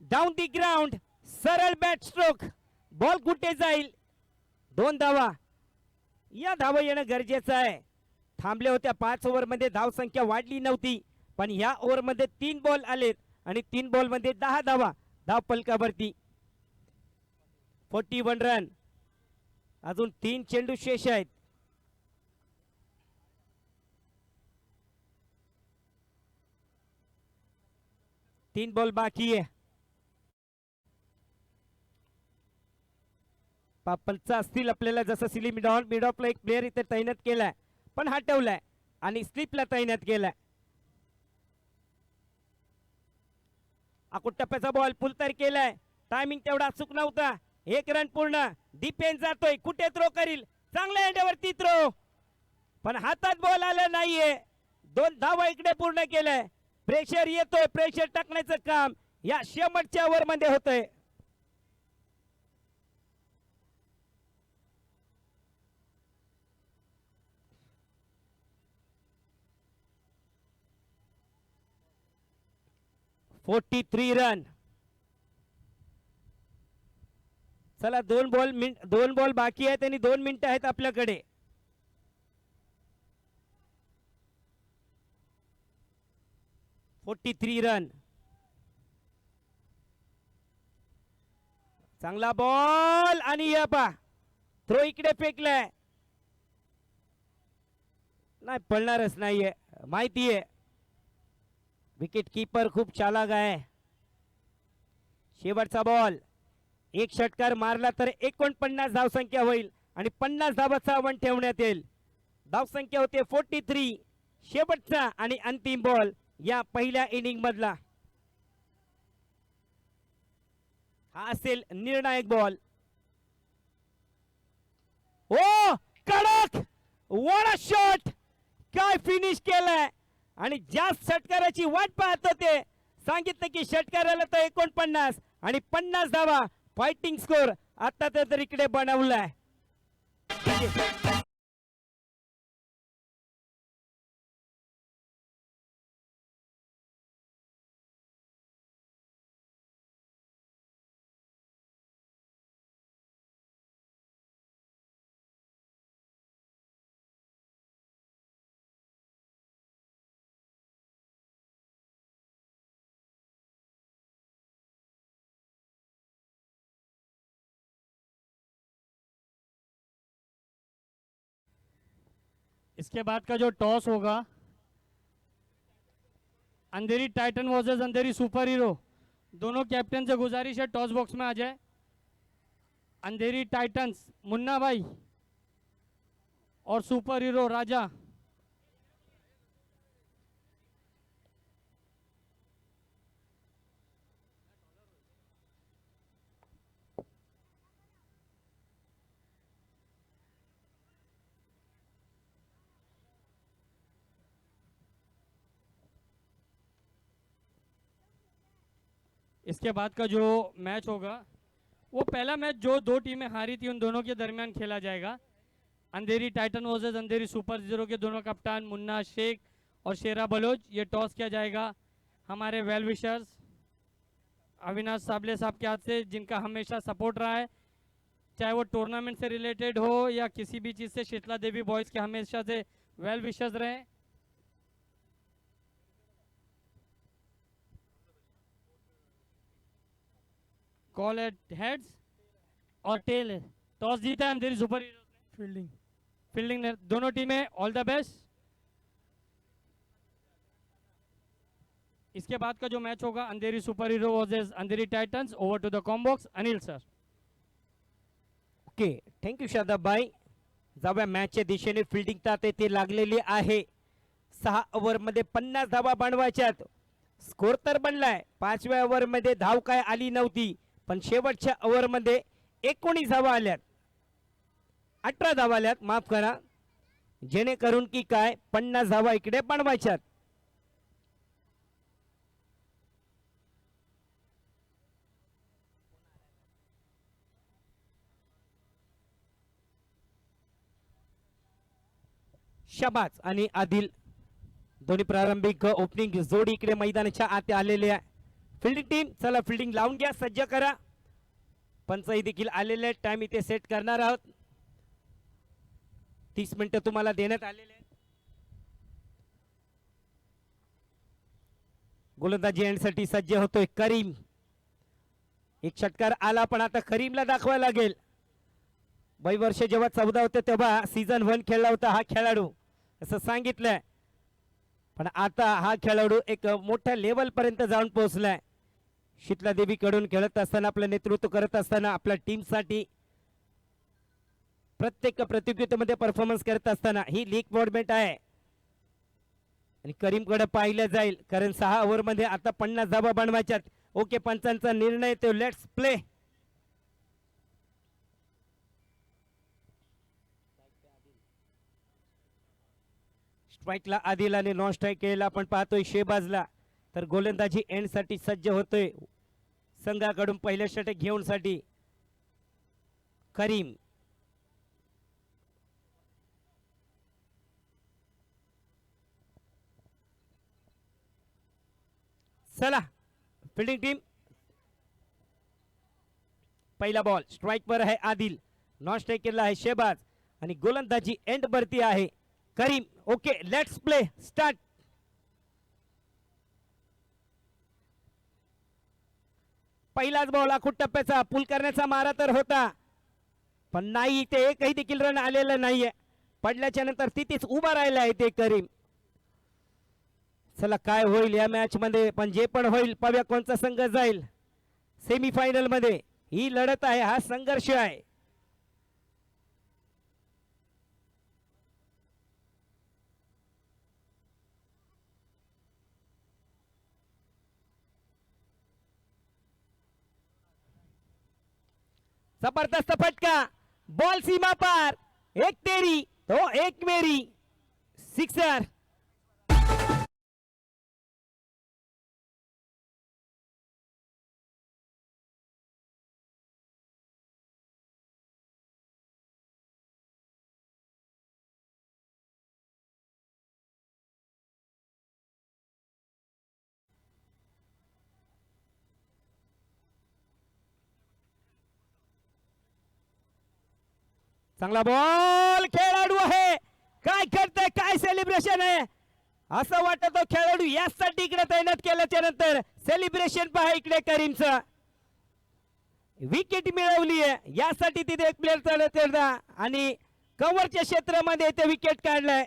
डाऊन दी ग्राउंड, सरळ बॅट स्ट्रोक, बॉल कुठे जाईल। 2 धावा, या धावा येणं गरजेचं आहे। थांबले होत्या 5 ओव्हर मध्ये, धाव संख्या वाढली नव्हती, पण या ओव्हर मध्ये 3 बॉल आलेत आणि 3 बॉल मध्ये 10 धावा धाव फलकावरती। 41 रन, अजून 3 चेंडू शेष आहेत। तीन बॉल बाकी आहे। पंच असतील आपल्याला, जसं सिली मिडॉपला एक प्लेअर इथे तैनात केलाय, पण हटवलाय आणि स्लिपला तैनात केलाय। टप्प्याचा बॉल पुलतर केलाय, टायमिंग तेवढा अचूक नव्हता। 1 रन पूर्ण, डिफेन्स जातोय, कुठे थ्रो करील, चांगल्या एंडवरती थ्रो, पण हातात बॉल आला नाहीये। 2 धावा इकडे पूर्ण केलाय, प्रेशर येतोय, प्रेशर टाकण्याचं काम या शेवटच्या ओव्हर मध्ये होतंय। (43 रन, चला 2 बॉल बाकी आहेत आणि 2 मिनिटं आहेत आपल्याकडे। (43 रन, चांगला बॉल आणि या पा थ्रो इकडे फेकलाय, नाही पडणारच नाहीये, माहितीये विकेट कीपर खूप चालाक आहे। शेवटचा बॉल, एक षटकार मारला तर 49 धावसंख्या होईल आणि 50 धावाचा आव्हान ठेवण्यात येईल। धावसंख्या होते 43, शेवटचा आणि अंतिम बॉल या पहिल्या इनिंग मधला। हा असेल निर्णायक बॉल। ओ कडक, व्हाट अ शॉट, काय फिनिश केलाय, आणि जास्त षटकाराची वाट पाहत होते, सांगितलं की षटकाराला तर 49 आणि 50 धावा फायटिंग स्कोर आता तर इकडे बनवलाय। इसके बाद का जो टॉस होगा, Andheri titan versus Andheri super hero, दोनों कैप्टन से गुजारिश है टॉस बॉक्स में आ जाए। अंधेरी टाइटंस मुन्ना भाई और सुपर हीरो राजा। इसके बाद का जो मैच होगा वो पहला मैच जो दो टीमें हारी थी उन दोनों के दरमियान खेला जाएगा। Andheri titan versus Andheri super hero के दोनों कप्तान मुन्ना शेख और शेरा बलोच, ये टॉस किया जाएगा हमारे वेल विशर्स अविनाश साबले साहब के हाथ से, जिनका हमेशा सपोर्ट रहा है, चाहे वो टूर्नामेंट से रिलेटेड हो या किसी भी चीज़ से। शीतला देवी बॉयज़ के हमेशा से वेल विशर्स रहे। कॉल एट हेड्स और टेल है। टॉस जीता है अंधेरी सुपर हीरो ने। फील्डिंग ने दोनों टीमें ऑल द बेस्ट। इसके बाद का जो मैच होगा Andheri super hero versus Andheri titans, over to the combox Anil sir. Okay, thank you Shadab भाई. जाऊया मॅचच्या दिशेने. फिल्डिंग तात येथे लागलेली आहे. 6 ओव्हरमध्ये 50 धावा बनवायच्यात. स्कोर तर बनलाय. 5व्या ओव्हरमध्ये धाव काय आली नव्हती, पण शेवटच्या ओव्हरमध्ये 19 धावा आल्यात. 18 धावा आल्यात, माफ करा, जेणेकरून की काय 50 धावा इकडे बनवायच्यात. शबाज आणि आदिल दोन्ही प्रारंभिक ओपनिंग जोडी इकडे मैदानाच्या आत आलेले आहे. फिल्डिंग टीम, चला फिल्डिंग लावून घ्या, सज्ज करा. पंचही देखील आलेले आहेत. टाइम इथे सेट करणार आहोत. 30 मिनिटं तुम्हाला देण्यात आलेले आहेत. गोलंदाजी एंडसाठी सज्ज होतोय करीम. एक षटकार आला, पण आता करीमला दाखवायला लागेल. वर्ष जेव्हा 14 होते तेव्हा सीझन 1 खेळला होता हा खेळाडू, असं सांगितलंय. पण आता हा खेळाडू एक मोठ्या लेवल पर्यंत जाऊन पोहोचलाय. शीतला देवी कडून खेळत असताना, आपलं नेतृत्व करत असताना, आपल्या टीमसाठी प्रत्येक प्रतियोगितेमध्ये परफॉर्मन्स करत असताना ही लीग फॉर्मॅट आहे. आणि करीमकडे पाहिलं जाईल, कारण 6 ओव्हरमध्ये आता 50 धावा बनवायच्यात. ओके, पंचांचा निर्णय तो. Let's play. स्ट्राईकला आदिल आणि नॉन स्ट्राईक केला आपण पाहतोय शेबाजला. तर गोलंदाजी एंड साठी सज्ज होतोय संघाकडून पहिल्या षटक घेऊन साठी करीम. चला फिल्डिंग टीम. पहिला बॉल स्ट्राईक वर आहे आदिल, नॉन स्ट्राईक केला आहे शेबाज आणि गोलंदाजी एंड वरती आहे Karim. Okay, let's play, start. पहिलाच बॉल आखूड टप्प्याचा, पुल करण्याचा मारा तर होता, पण नाही, ते एकही देखील रन आलेलं नाहीये. पडल्याच्या नंतर तिथेच उभा राहिला आहे ते करीम. चला काय होईल या मॅच मध्ये, पण जे पण होईल पाहूया कोणता संघ जाईल सेमीफायनल मध्ये. ही लढत आहे, हा संघर्ष आहे. जबरदस्त फटका, बॉल सीमा पार. एक तेरी तो एक मेरी, सिक्सर. चांगला बॉल, खेळाडू आहे, काय करतोय, काय सेलिब्रेशन आहे. असं वाटत खेळाडू यासाठी इकडे तैनात केल्याच्या नंतर सेलिब्रेशन पहा इकडे करीमचा. विकेट मिळवली आहे, यासाठी तिथे एक प्लेअर चालत आणि कव्हरच्या क्षेत्रामध्ये ते विकेट काढलाय.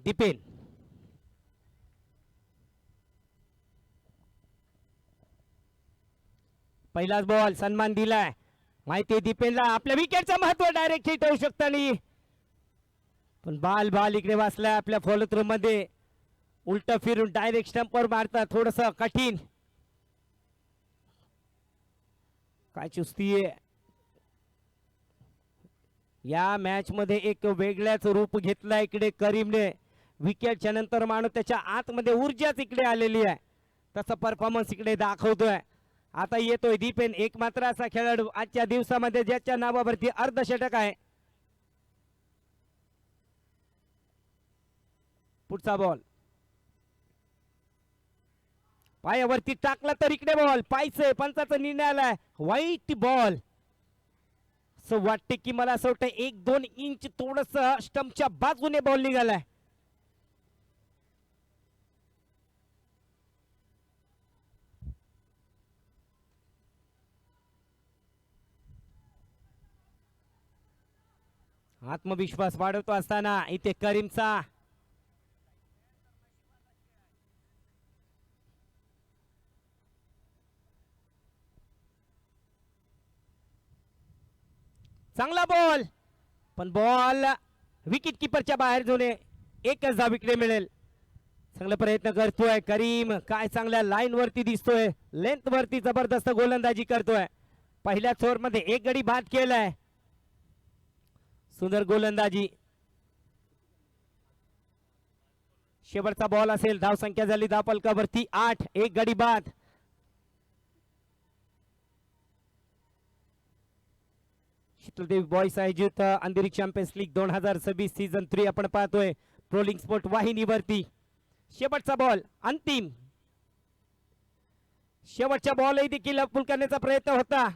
दीपेन पहिलाच बॉल सन्मान दिलाय माहिती दीपेनला आपल्या विकेटचं महत्व डायरेक्ट हिट होऊ शकतं नाही पण बाल बाल इकडे वाचलाय आपल्या फॉलो थ्रू मध्ये उलट फिरून डायरेक्ट स्टंपवर मारतात थोडस कठीण काय चुस्ती आहे या मॅच मध्ये एक वेगळ्याच रूप घेतला इकडे करीमने विकेटच्या नंतर माणूस त्याच्या आतमध्ये ऊर्जाच इकडे आलेली आहे तसा परफॉर्मन्स इकडे दाखवतोय आता येतोय दीपेन एक मात्र असा खेळाडू आजच्या दिवसामध्ये ज्याच्या नावावरती अर्धशतक आहे पुढचा बॉल पायावरती टाकला तर इकडे बॉल पायचे पंचाचा निर्णय आलाय वाईट बॉल असं वाटते की मला असं वाटतं 1-2 इंच थोडस स्टंपच्या बाजूने बॉल निघालाय आत्मविश्वास वाढवतो असताना इथे करीमचा चांगला बॉल पण बॉल विकेट किपरच्या बाहेर जाऊन एकच धाव इकडे मिळेल चांगला प्रयत्न करतोय करीम काय चांगल्या लाईन वरती दिसतोय लेंथ वरती जबरदस्त गोलंदाजी करतोय पहिल्या ओव्हर मध्ये एक गडी बाद केलाय सुंदर गोलंदाजी शेवटचा बॉल असेल धाव संख्या झाली धावफलकावरती 8 एक गडी बाद शीतलदेवी बॉयज आयोजित अंधेरी चॅम्पियन्स लीग 2026 सीझन 3 आपण पाहतोय ट्रोलिंग स्पोर्ट वाहिनीवरती शेवटचा बॉल अंतिम शेवटच्या बॉलही देखील फुल करण्याचा प्रयत्न होता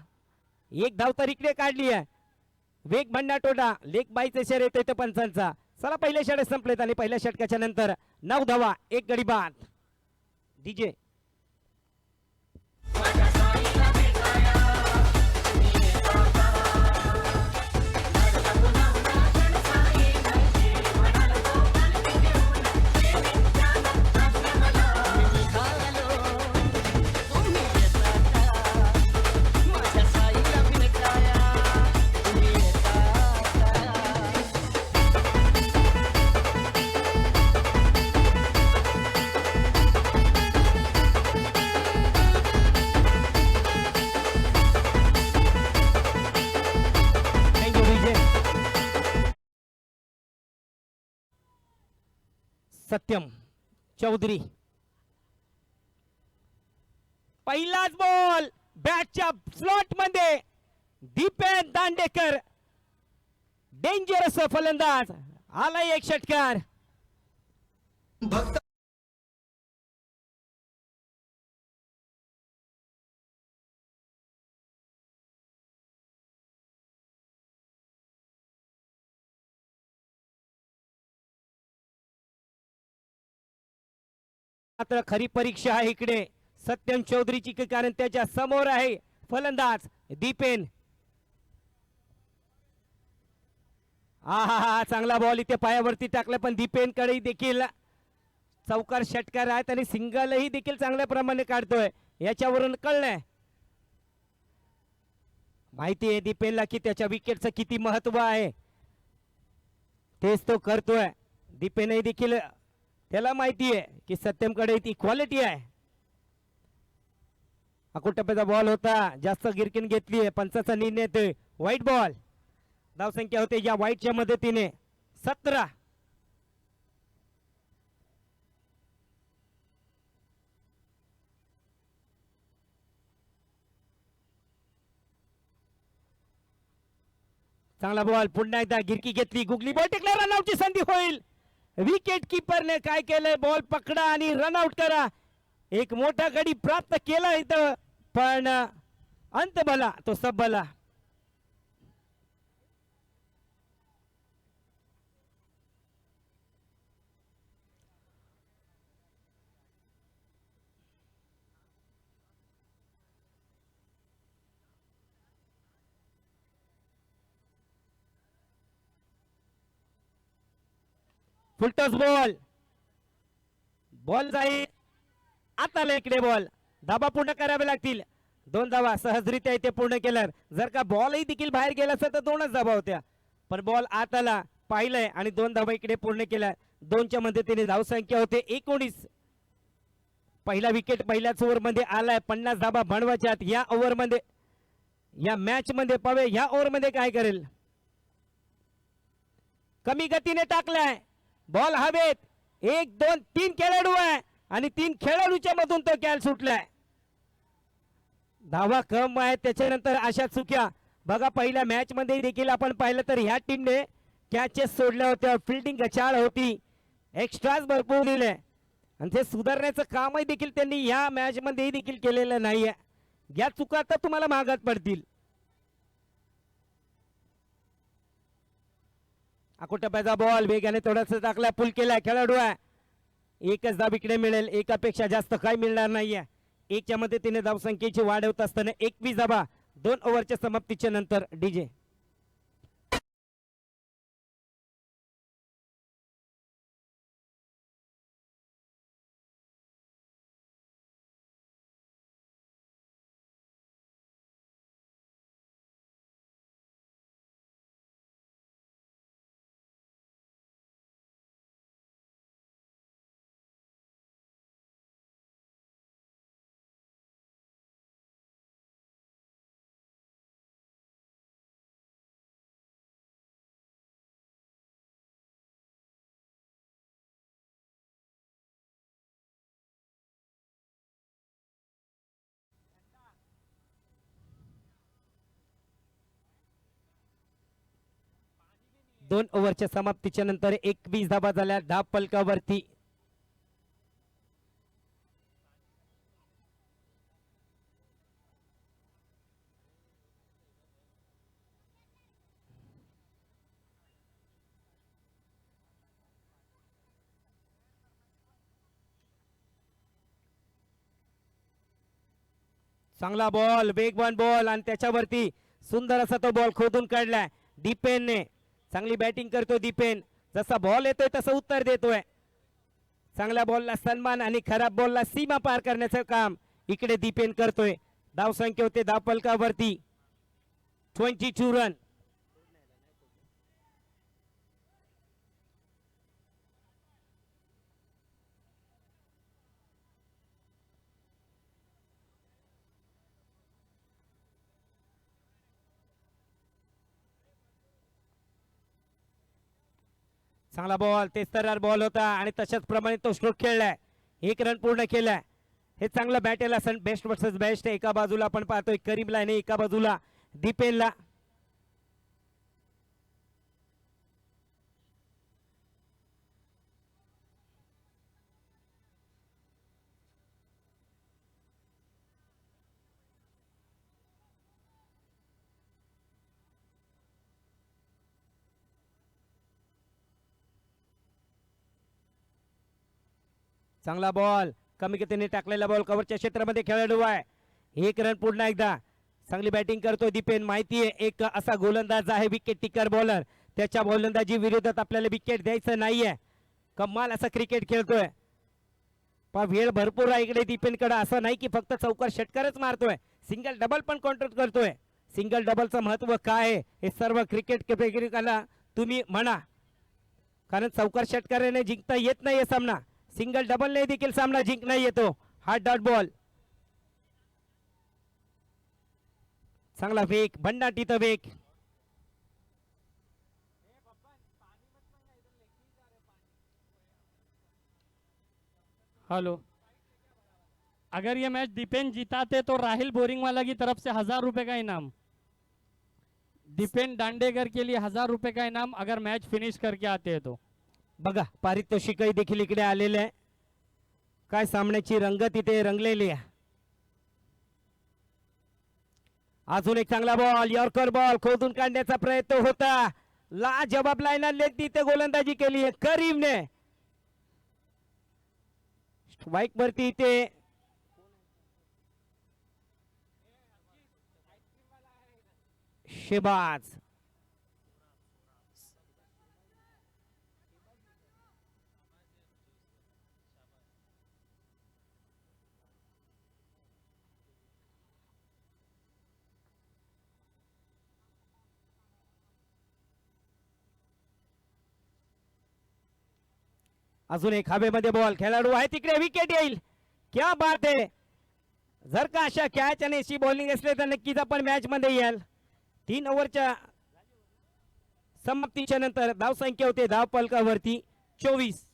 एक धाव तर इकडे काढली आहे वेग भन्नाटोडा लेग बाईचा इशारा येतोय तो पंचांचा चला पहिल्या षटक संपलेत आणि पहिल्या षटकाच्या नंतर 9 धावा एक गडी बाद डीजे सत्यम चौधरी पहिलाच बॉल बॅटच्या स्लॉट मध्ये दीपेन दांडेकर डेंजरस फलंदाज आलाय एक षटकार मात्र खरी परीक्षा आहे इकडे सत्यम चौधरीची कारण त्याच्या समोर आहे फलंदाज दीपेन आहा चांगला बॉल इथे पायावरती टाकला पण दीपेन कडे देखील चौकार षटकार आहेत आणि सिंगलही देखील चांगल्या प्रमाणे काढतोय याच्यावरून कळलंय माहिती आहे दीपेनला की त्याच्या विकेटचं किती महत्व आहे तेच तो करतोय दीपेनही देखील त्याला माहिती आहे की सत्यमकडे ती क्वालिटी आहे अकोटप्प्याचा बॉल होता जास्त गिरकीन घेतली आहे पंचाचा निर्णय येतोय व्हाईट बॉल धावसंख्या होते या व्हाईटच्या मदतीने 17 चांगला बॉल पुन्हा एकदा गिरकी घेतली गुगली बॉल टेकला रनआउटची संधी होईल विकेट कीपरने काय केलंय बॉल पकडा आणि रनआउट करा एक मोठा गडी प्राप्त केला इथं पण अंत भला तो सब भला फुलटॉस बॉल, बॉल जाईल आता इकडे बॉल, धाबा पूर्ण करावे लागतील. 2 धावा सहजरित्या इथे पूर्ण केल्यावर जर का बॉलही देखील बाहेर गेला असता तर 2च धावा होत्या, पण बॉल आत आला पाहिलंय आणि 2 धावा इकडे पूर्ण केल्या. 2च्या मदतीने धावसंख्या होते 19. पहिला विकेट पहिल्याच ओव्हर मध्ये आलाय. 50 धावा बनवायच्यात या ओव्हर मध्ये, या मॅच मध्ये. पावे या ओव्हर मध्ये काय करेल. कमी गतीने टाकलाय बॉल हवेत. 1 2 3 खेळाडू आहे आणि 3 खेळाडूच्या मधून तो कॅच सुटलाय. धावा कम आहे त्याच्यानंतर अशा चुक्या बघा. पहिल्या मॅच मध्ये देखील आपण पाहिलं तर ह्या टीमने कॅचेस सोडल्या होत्या, फिल्डिंग गचाळ होती, एक्स्ट्राज भरपूर दिले आणि ते सुधारण्याचं कामही देखील त्यांनी या मॅच मध्ये देखील केलेलं नाहीये. या चुका तर तुम्हाला महागात पडतील. अकोटप्याचा बॉल वेगाने थोडासा टाकला, पुल केला, खेळाडू आहे. 1च धाव इकडे मिळेल, एकापेक्षा जास्त काही मिळणार नाहीये. 1च्या मदतीने धावसंख्येची वाढ होत असताना 21 धावा 2 ओव्हरच्या समाप्तीच्या नंतर. डीजे दोन ओव्हरच्या समाप्तीच्या नंतर 21 धावा झाल्या धाव फलकावरती. चांगला बॉल, वेगवान बॉल आणि त्याच्यावरती सुंदर असा तो बॉल खोदून काढलाय दीपेनने. चांगली बॅटिंग करतो दीपेन, जसा बॉल येतोय तसं उत्तर देतोय. चांगल्या बॉलला सन्मान आणि खराब बॉलला सीमा पार करण्याचं काम इकडे दीपेन करतोय. धाव संख्या होते धाव फलकावरती 22 रन. चांगला बॉल, तेस्तरार बॉल होता आणि तशाच प्रमाणे तो स्ट्रोक खेळलाय. 1 रन पूर्ण केलाय. हे चांगलं बॅटेल असेल, बेस्ट वर्सेस बेस्ट. एका बाजूला आपण पाहतोय करीमला आणि एका बाजूला दीपेनला. चांगला बॉल, कमी गतीने टाकलेला बॉल कव्हरच्या क्षेत्रामध्ये खेळाडू आहे. 1 रन पुन्हा एकदा. चांगली बॅटिंग करतो दीपेन. माहिती आहे एक असा गोलंदाज आहे विकेट टिकर बॉलर, त्याच्या गोलंदाजी विरोधात आपल्याला विकेट द्यायचं नाहीये. कमाल असा क्रिकेट खेळतोय. पण वेळ भरपूर आहे इकडे दीपेनकडे. असं नाही की फक्त चौकार षटकारच मारतोय, सिंगल डबल पण कॉन्ट्रोल करतोय. सिंगल डबलचं महत्व काय आहे हे सर्व क्रिकेट क्रिकेटला तुम्ही म्हणा, कारण चौकार षटकाराने जिंकता येत नाही सामना. सिंगल डबल ने देखील सामना जिंकता येतो. हा डॉट बॉल, चांगला वेग, भन्नाटीत वेग. हेलो, अगर ये मैच दीपेन जीताते तो राहिल बोरिंगवाला की तरफ से 1000 रुपए का इनाम, दीपेन दांडेकर के लिए 1000 रुपए का इनाम अगर मैच फिनिश करके आते हैं तो. बघा पारितोषिकही देखील इकडे आलेले आहे. काय सामन्याची रंगत इथे रंगलेली आहे. अजून एक चांगला बॉल, यॉर्कर बॉल खोदून काढण्याचा प्रयत्न होता. लाजवाब लाईना लेग तिथे गोलंदाजी केली आहे करीमने. स्ट्राइक वरती इथे शेबाज. अजून एक हवेमध्ये बॉल, खेळाडू आहे तिकडे, विकेट येईल. क्या बात आहे. जर का अशा कॅच आणि अशी बॉलिंग असले तर नक्कीच आपण मॅच मध्ये याल. 3 ओव्हरच्या समाप्तीच्या नंतर धावसंख्या होते धाव फलकावरती 24.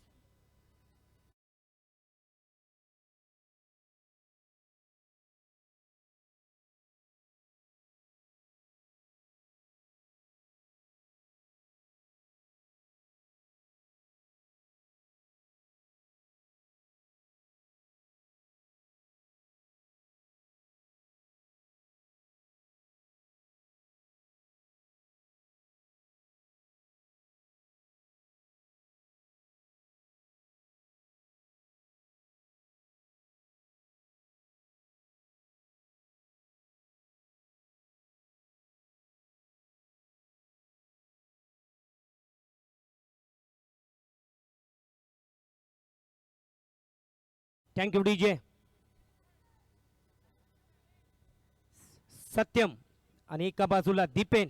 Thank you DJ. सत्यम आणि एका बाजूला दीपेन.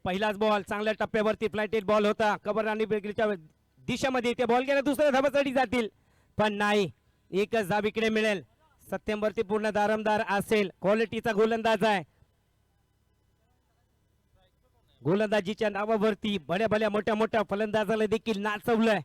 पहिलाच बॉल चांगल्या टप्प्यावरती फ्लायटेड बॉल होता. कबर आणि बेगरीच्या दिशेमध्ये ते बॉल गेला, दुसऱ्या धाबासाठी जातील पण नाही. एकच धाब इकडे मिळेल. सत्यमवरती पूर्ण दारमदार असेल, क्वालिटीचा गोलंदाज आहे. गोलंदाजीच्या नावावरती भल्या भल्या मोठ्या मोठ्या फलंदाजाला देखील नाचवलंय.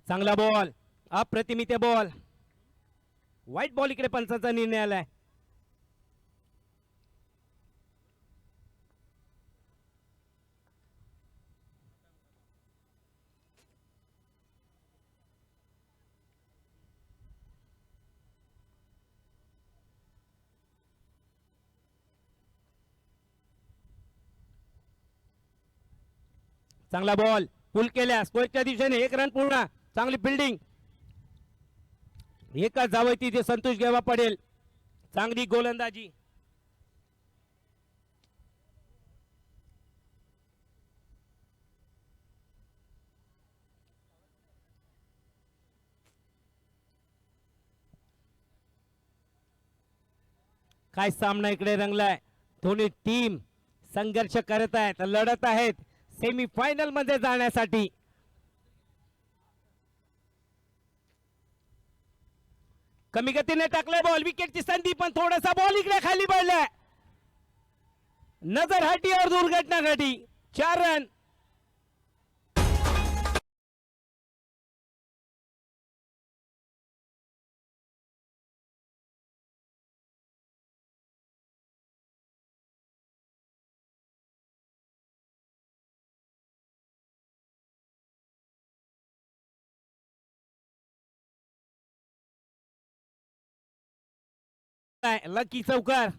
चांगला बॉल, अप्रतिमित बॉल. वाईट बॉल इकडे पंचाचा निर्णय आलाय. चांगला बॉल पुल केल्या, स्कोरच्या दिशेने 1 रन पूर्ण. चांगली फिल्डिंग, एकच जावं तिथे संतोष घ्यावा पडेल. चांगली गोलंदाजी. काय सामना इकडे रंगलाय. दोन्ही टीम संघर्ष करत आहेत, लढत आहेत सेमीफायनल मध्ये जाण्यासाठी. कमी गतीने टाकलाय बॉल, विकेटची संधी पण थोडासा बॉल इकडे खाली पडलाय. नजर हटी और दुर्घटना घटी. 4 रन. लकी चौकार.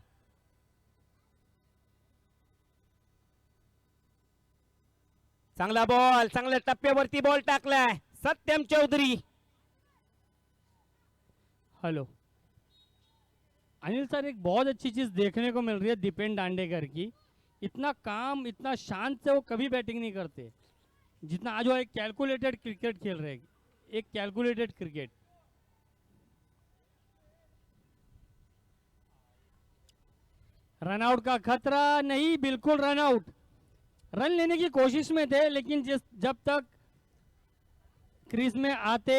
चांगला बॉल, चांगल्या टप्प्यावरती बॉल टाकलाय सत्यम चौधरी. हेलो अनिल सर, एक बहुत अच्छी चीज़ देखने को मिल रही है दीपेन दांडेकर की. इतना काम, इतना शांत से वो कभी बैटिंग नहीं करते जितना आज वो एक कैलकुलेटेड क्रिकेट खेल रहे हैं. एक कैलकुलेटेड क्रिकेट. रनआउट का खतरा नहीं, बिल्कुल रनआउट. रन लेने की कोशिश में थे, लेकिन जब तक क्रीज में आते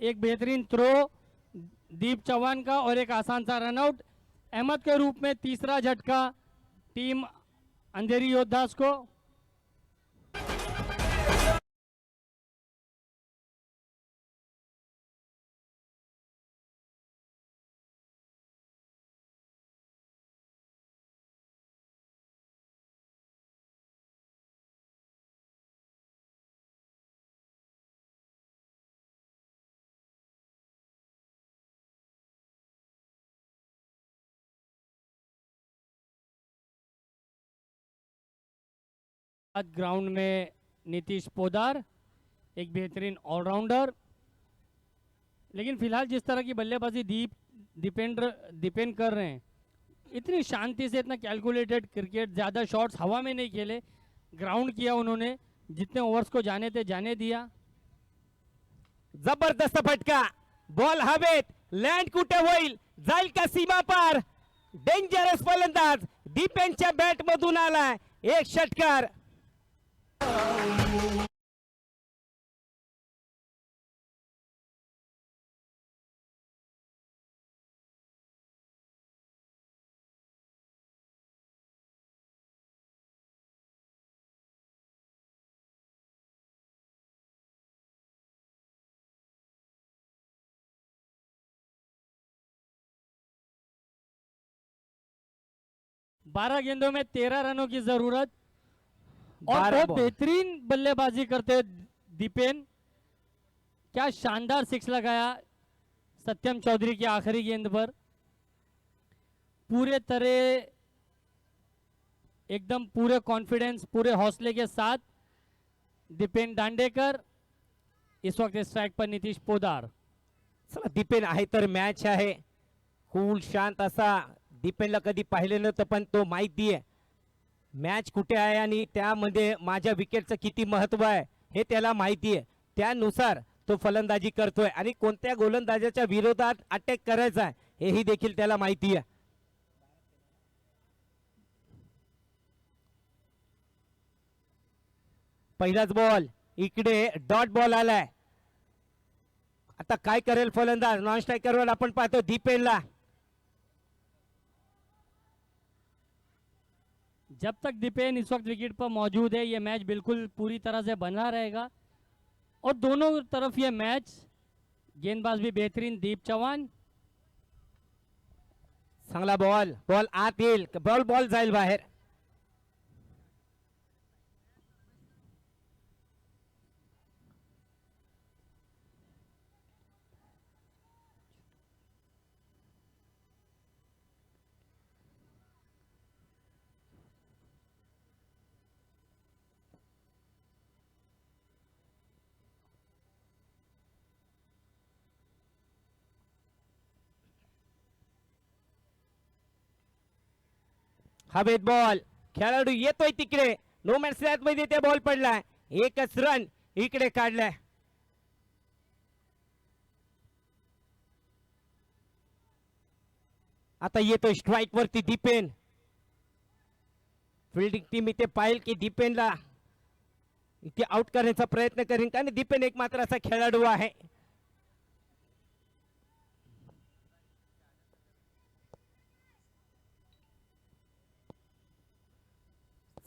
एक बेहतरीन थ्रो दीप चौहान का और एक आसान सा रनआउट. अहमद के रूप में तीसरा झटका टीम अंधेरी योद्धास को. आज ग्राउंड में नीतीश पोदार, एक बेहतरीन ऑलराउंडर। लेकिन फिलहाल जिस तरह की बल्लेबाजी दीपेन कर रहे हैं, इतनी शांति से, इतना कैलकुलेटेड क्रिकेट, ज़्यादा शॉट्स हवा में नहीं खेले, ग्राउंड किया उन्होंने, जितने ओव्हर्स को जाने थे जाने दिया। जबरदस्त फटका, बॉल हवेत, लँड कुठे होईल, जाईल का सीमा पार, डेंजरस फलंदाज दीपेनच्या बॅट मधून आलाय एक षटकार। बारह गेंदों में 13 रनों की जरूरत और 12 बहुत बॉल। बेहतरीन बल्लेबाजी करते हुए दीपेन, क्या शानदार सिक्स लगाया सत्यम चौधरी की आखिरी गेंद पर। पूरे तरह एकदम पूरे कॉन्फिडेंस, पूरे हौसले के साथ दीपेन दांडेकर, इस वक्त स्ट्राइक पर नीतीश पोदार। चला, दीपेन आहे तर मॅच आहे, कूल शांत असा। दीपेनला कधी पाहिलं नव्हतं, पण तो माहिती आहे मॅच कुठे आहे आणि त्यामध्ये माझ्या विकेटचं किती महत्व आहे हे त्याला माहिती आहे। त्यानुसार तो फलंदाजी करतोय आणि कोणत्या गोलंदाजाच्या विरोधात अटॅक करायचा आहे हेही देखील त्याला माहिती आहे। पहिलाच बॉल, इकडे डॉट बॉल आलाय। आता काय करेल फलंदाज, नॉन स्ट्रायकरवर आपण पाहतो दीपेनला। जब तक दीपेन इस वक्त विकेट पर मौजूद है, ये मैच बिल्कुल पूरी तरह से बना रहेगा और दोनों तरफ ये मैच। गेंदबाज भी बेहतरीन दीप चौहान। चांगला बॉल, बॉल आत येईल, बॉल जाईल बाहेर। हवेत बॉल, खेळाडू येतोय तिकडे, नो मॅच लँड मध्ये ते बॉल पडलाय, एकच रन इकडे काढलाय। आता येतोय स्ट्राइक वरती दीपेन। फिल्डिंग टीम इथे पाहिल की दीपेनला इथे आउट करण्याचा प्रयत्न करेन, कारण दीपेन एक मात्र असा खेळाडू आहे।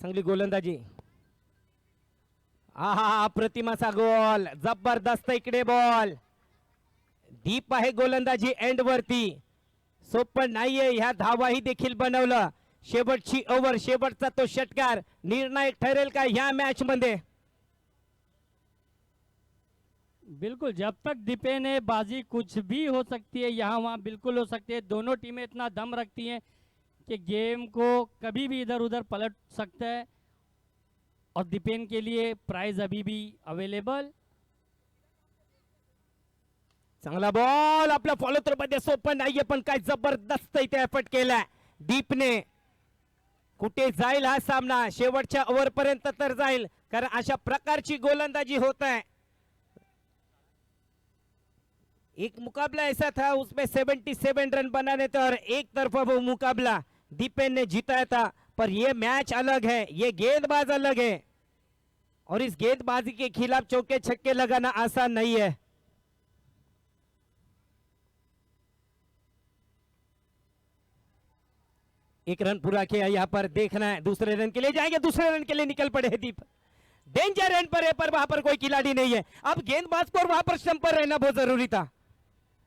चांगली गोलंदाजी, आहा अप्रतिम असा गोल, जबरदस्त इकडे बॉल। दीप आहे गोलंदाजी एंड वरती, सोपं नाहीये, ह्या धावाही देखील बनवलं। शेवटची ओव्हर, शेवटचा तो षटकार निर्णायक ठरेल का ह्या मॅच मध्ये। बिल्कुल, जब तक दीपेन है बाजी कुछ भी हो सकती है, यहाँ वहाँ बिल्कुल हो सकती है। दोनों टीमें इतना दम रखती हैं कि गेम को कभी भी इधर उधर पलट सकता है और दीपेन के लिए प्राइज अभी भी अवेलेबल। चांगला बॉल, आपल्या फॉलो थ्रो मध्ये सोपं नाहीये, पण काय जबरदस्त इथे एफर्ट केलाय दीपने। कुठे जाईल हा सामना, शेवटच्या ओव्हर पर्यंत तर जाईल, कारण अशा प्रकारची गोलंदाजी होत आहे। एक मुकाबला ऐसा था उसमें 77 रन बनाने थे और एक तरफा वो मुकाबला दीपेन ने जीता था, पर ये मैच अलग है, ये गेंदबाज अलग है और इस गेंदबाजी के खिलाफ चौके छक्के लगाना आसान नहीं है। एक रन पूरा किया, यहाँ पर देखना है दूसरे रन के लिए जाएंगे, दूसरे रन के लिए निकल पड़े हैं दीप। डेंजर रन पर है, पर वहां पर कोई खिलाड़ी नहीं है। अब गेंदबाज को वहां पर स्टंप पर रहना बहुत जरूरी था।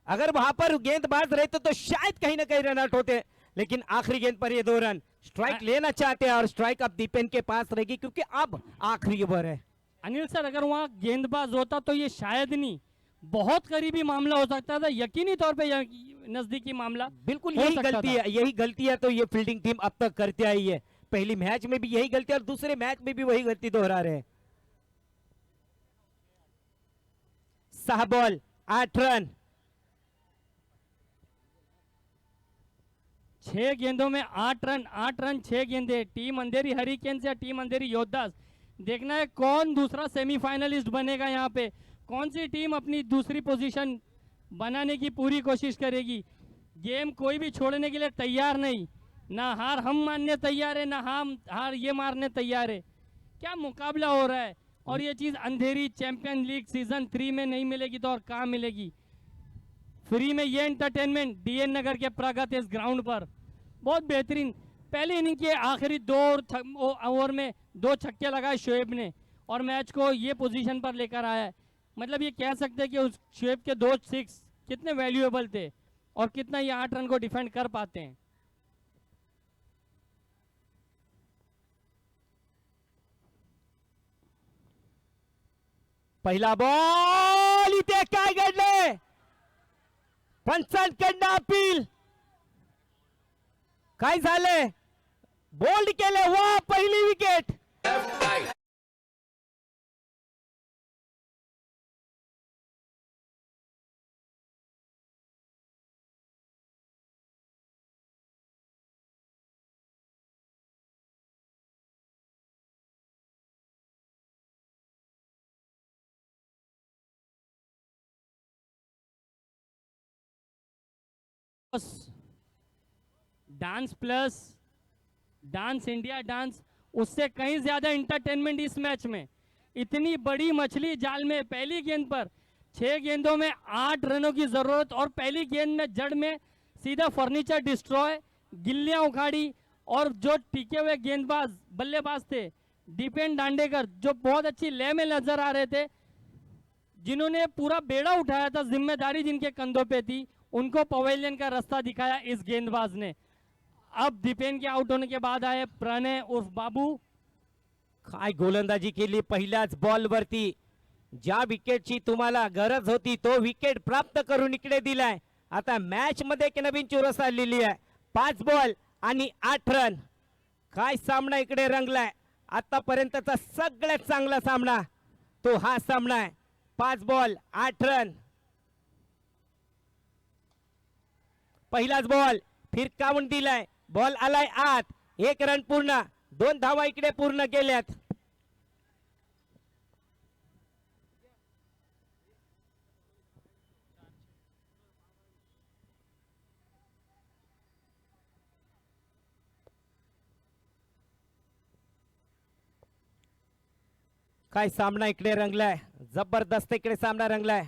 अगर वहां पर गेंदबाज रहते तो शायद कहीं ना कहीं रन आउट होते, लेकिन आखिरी गेंद पर ये 2 रन। स्ट्राइक लेना चाहते हैं और स्ट्राइक अब दीपेन के पास रहेगी, क्योंकि अब आखिरी ओवर है। अनिल सर, अगर वहाँ गेंदबाज होता तो ये शायद नहीं, बहुत करीबी मामला हो सकता था, यकीनी तौर पे नजदीकी मामला बिल्कुल हो यही सकता गलती था। है, यही गलती है तो ये फील्डिंग टीम अब तक करती आई है। पहली मैच में भी यही गलती और दूसरे मैच में भी वही गलती दोहरा रहे हैं। 6 बॉल 8 रन। 6 गेंदों में 8 रन, 8 रन 6 गेंदे। टीम अंधेरी हरिकेन्स या टीम अंधेरी योद्धास, देखना है कौन दूसरा सेमीफाइनलिस्ट बनेगा। यहाँ पे कौन सी टीम अपनी दूसरी पोजीशन बनाने की पूरी कोशिश करेगी। गेम कोई भी छोड़ने के लिए तैयार नहीं, ना हार हम मानने तैयार है, ना हम हार ये मारने तैयार है। क्या मुकाबला हो रहा है। और ये चीज़ अंधेरी चैंपियन लीग सीजन 3 में नहीं मिलेगी तो और कहाँ मिलेगी। फ्री में ये एंटरटेनमेंट डीएन नगर के प्रगत इस ग्राउंड पर। बहुत बेहतरीन पहली इनिंग के आखिरी 2 ओवर में 2 छक्के लगाए शोएब ने और मैच को ये पोजीशन पर लेकर आया है। मतलब ये कह सकते हैं कि उस शोएब के 2 6 कितने वैल्यूएबल थे और कितना ये 8 रन को डिफेंड कर पाते हैं। पहिला बॉल, इथे काय घडले, पंचांकडनं अपील, काय झाले, बोल्ड केले, वा पहिली wicket. Dance plus dance India dance, उससे कहीं ज्यादा इंटरटेनमेंट इस मैच में। इतनी बड़ी मछली जाल में पहली गेंद पर 6 गेंदों में 8 रनों की जरूरत और पहली गेंद में जड़ में सीधा फर्नीचर डिस्ट्रॉय, गिल्लियां उखाड़ी। और जो टिके हुए गेंदबाज बल्लेबाज थे दीपेन दांडेकर, जो बहुत अच्छी लय में नजर आ रहे थे, जिन्होंने पूरा बेड़ा उठाया था, जिम्मेदारी जिनके कंधों पे थी, उनको पवेलियन का रास्ता दिखाया इस गेंदबाज ने। अब दीपेन के आउट होने के बाद आए प्रणय उर्फ बाबू। काय गोलंदाजी केली पहिल्याच बॉल वरती, ज्या विकेटची तुम्हाला गरज होती तो विकेट प्राप्त करून इकडे दिलाय। आता मॅच मध्ये एक नवीन चुरस आलेली आहे। 5 बॉल आणि 8 रन, काय सामना इकडे रंगलाय। आतापर्यंतचा सगळ्यात चांगला सामना तो हा सामना आहे। 5 बॉल 8 रन। पहिलाच बॉल फिरकावून दिलाय, बॉल आलाय आत, 1 रन पूर्ण, 2 धावा इकडे पूर्ण केल्यात। काय सामना इकडे रंगलाय, जबरदस्त इकडे सामना रंगलाय।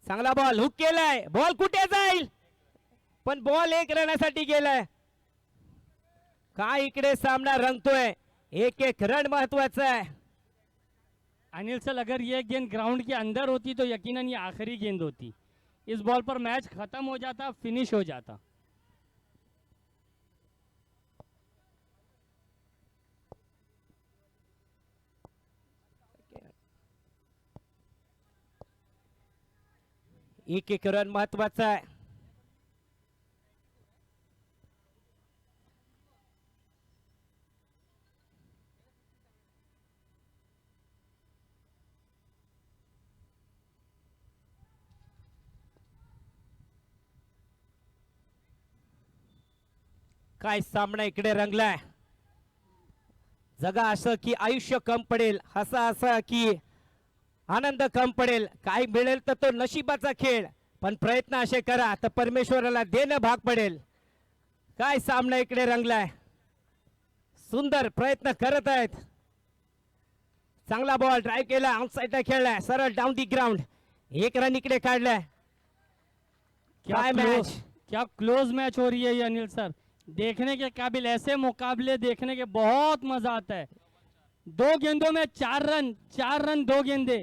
चांगला बॉल हुक केलाय, बॉल कुठे जाईल, पण बॉल 1 रनासाठी गेलाय। काय इकडे सामना रंगतोय, 1-1 रन महत्वाचा है। अनिल सर, अगर ये गेंद ग्राउंड के अंदर होती तो यकीनन ये आखिरी गेंद होती। इस बॉल पर मैच खत्म हो जाता, फिनिश हो जाता। एक रन महत्वाचा आहे। काय सामना इकडे रंगलाय। जगा असं की आयुष्य कम पडेल, हसा असं की आनंद कम पडेल। काय मिळेल तर तो नशिबाचा खेळ, पण प्रयत्न असे करा तर परमेश्वराला देणं भाग पडेल। काय सामना इकडे रंगलाय, सुंदर प्रयत्न करत आहेत। चांगला बॉल ड्राइव केला, आउटसाइडला खेळलाय, सरळ डाउन दी ग्राउंड, 1 रन इकडे काढलाय। क्या क्लोज मैच हो रही है ये अनिल सर, देखने के काबिल। ऐसे मुकाबले देखने के बहुत मजा आता है। 2 गेंदों में 4 रन, 4 रन 2 गेंदे।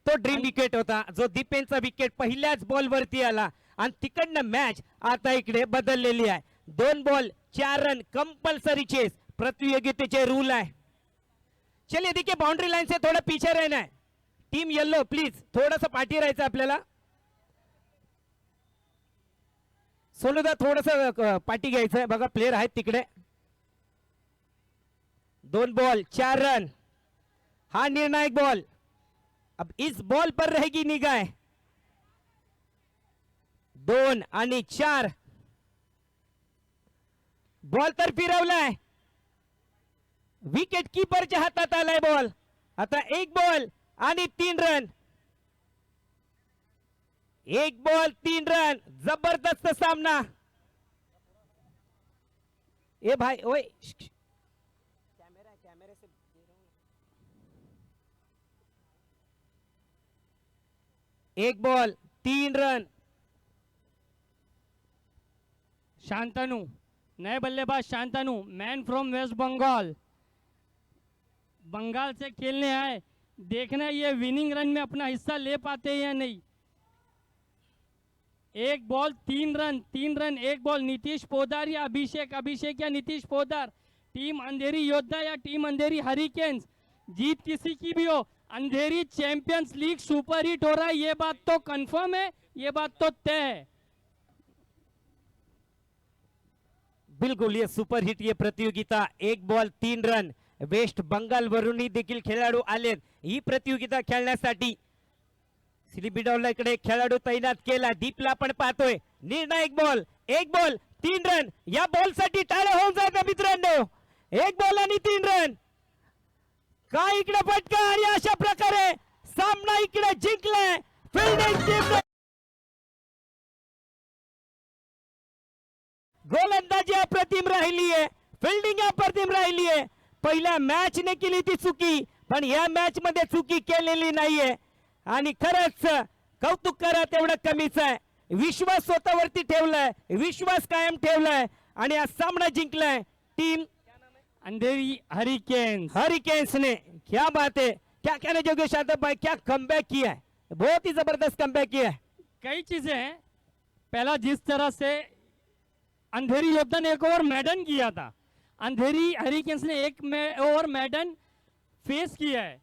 तो ड्रीम विकेट होता, जो दीपेनचा विकेट पहिल्याच बॉल वरती आला आणि तिकडनं मॅच आता इकडे बदललेली आहे। 2 बॉल 4 रन कंपल्सरी चेस, प्रतियोगितेचे रूल है। चलिए देखिए बाउंड्री लाइन से थोड़ा पीछे रहना है। टीम येलो प्लीज थोड़ा सा पाठी राहायचं आपल्याला। सोनूदा थोडस पाठी घ्यायचं आहे बघा प्लेयर आहेत तिकडे। 2 बॉल 4 रन हा निर्णायक बॉल। अब इस बॉल पर रहेगी निगाह। 2 आणि 4 बॉल तर फिरवलाय विकेट कीपरच्या हातात आलाय बॉल। आता 1 बॉल आणि 3 रन। 1 बॉल 3 रन जबरदस्त सामना। ए भाई ओए कैमरे से 1 बॉल 3 रन। शांतनु नए बल्लेबाज Shantanu man from west Bengal, Bengal से खेलने आए। देखना ये विनिंग रन में अपना हिस्सा ले पाते हैं या नहीं। 1 ball 3 run 3 run 1 ball. Nitish Podar या अभिषेक, अभिषेक या नीतीश पोदार। टीम अंधेरी योद्धा या टीम अंधेरी हरिकेन्स, जीत किसी की भी हो Andheri champions league super hit हो रहा है, ये बात तो कंफर्म है, ये बात तो तय है। बिल्कुल ये सुपर हिट ये प्रतियोगिता। 1 बॉल 3 रन। वेस्ट बंगाल वरूनही देखील खेळाडू आलेत ही प्रतियोगिता खेळण्यासाठी। सिलिबिडॉलला इकडे खेळाडू तैनात केला। दीपला आपण पाहतोय निर्णायक बॉल 1 बॉल 3 रन। या बॉल साठी टाळ्या होऊन जातात मित्रांनो। 1 बॉल आणि 3 रन। काय इकडे फटका आणि अशा प्रकारे सामना इकडे जिंकलाय फिल्डिंग टीम। गोलंदाजी अप्रतिम राहिली आहे, फिल्डिंग अप्रतिम राहिली आहे। पहिल्या मॅच ने केली ती चुकी पण या मॅच मध्ये चुकी केलेली नाहीये आणि खरंच कौतुक करा तेवढं कमीच आहे। विश्वास स्वतःवरती ठेवलाय, विश्वास कायम ठेवलाय आणि हा सामना जिंकलाय टीम अंधेरी हरिकेन्स। हरिकेन्स ने। क्या बात है, क्या कहने जोगे शादाब भाई, क्या कमबैक किया है, बहुत ही जबरदस्त कमबैक किया है। कई चीजें हैं। पहला जिस तरह से अंधेरी योद्धा ने 1 ओवर मैडन किया था, अंधेरी हरिकेन्स ने 1 ओवर मैडन फेस किया है।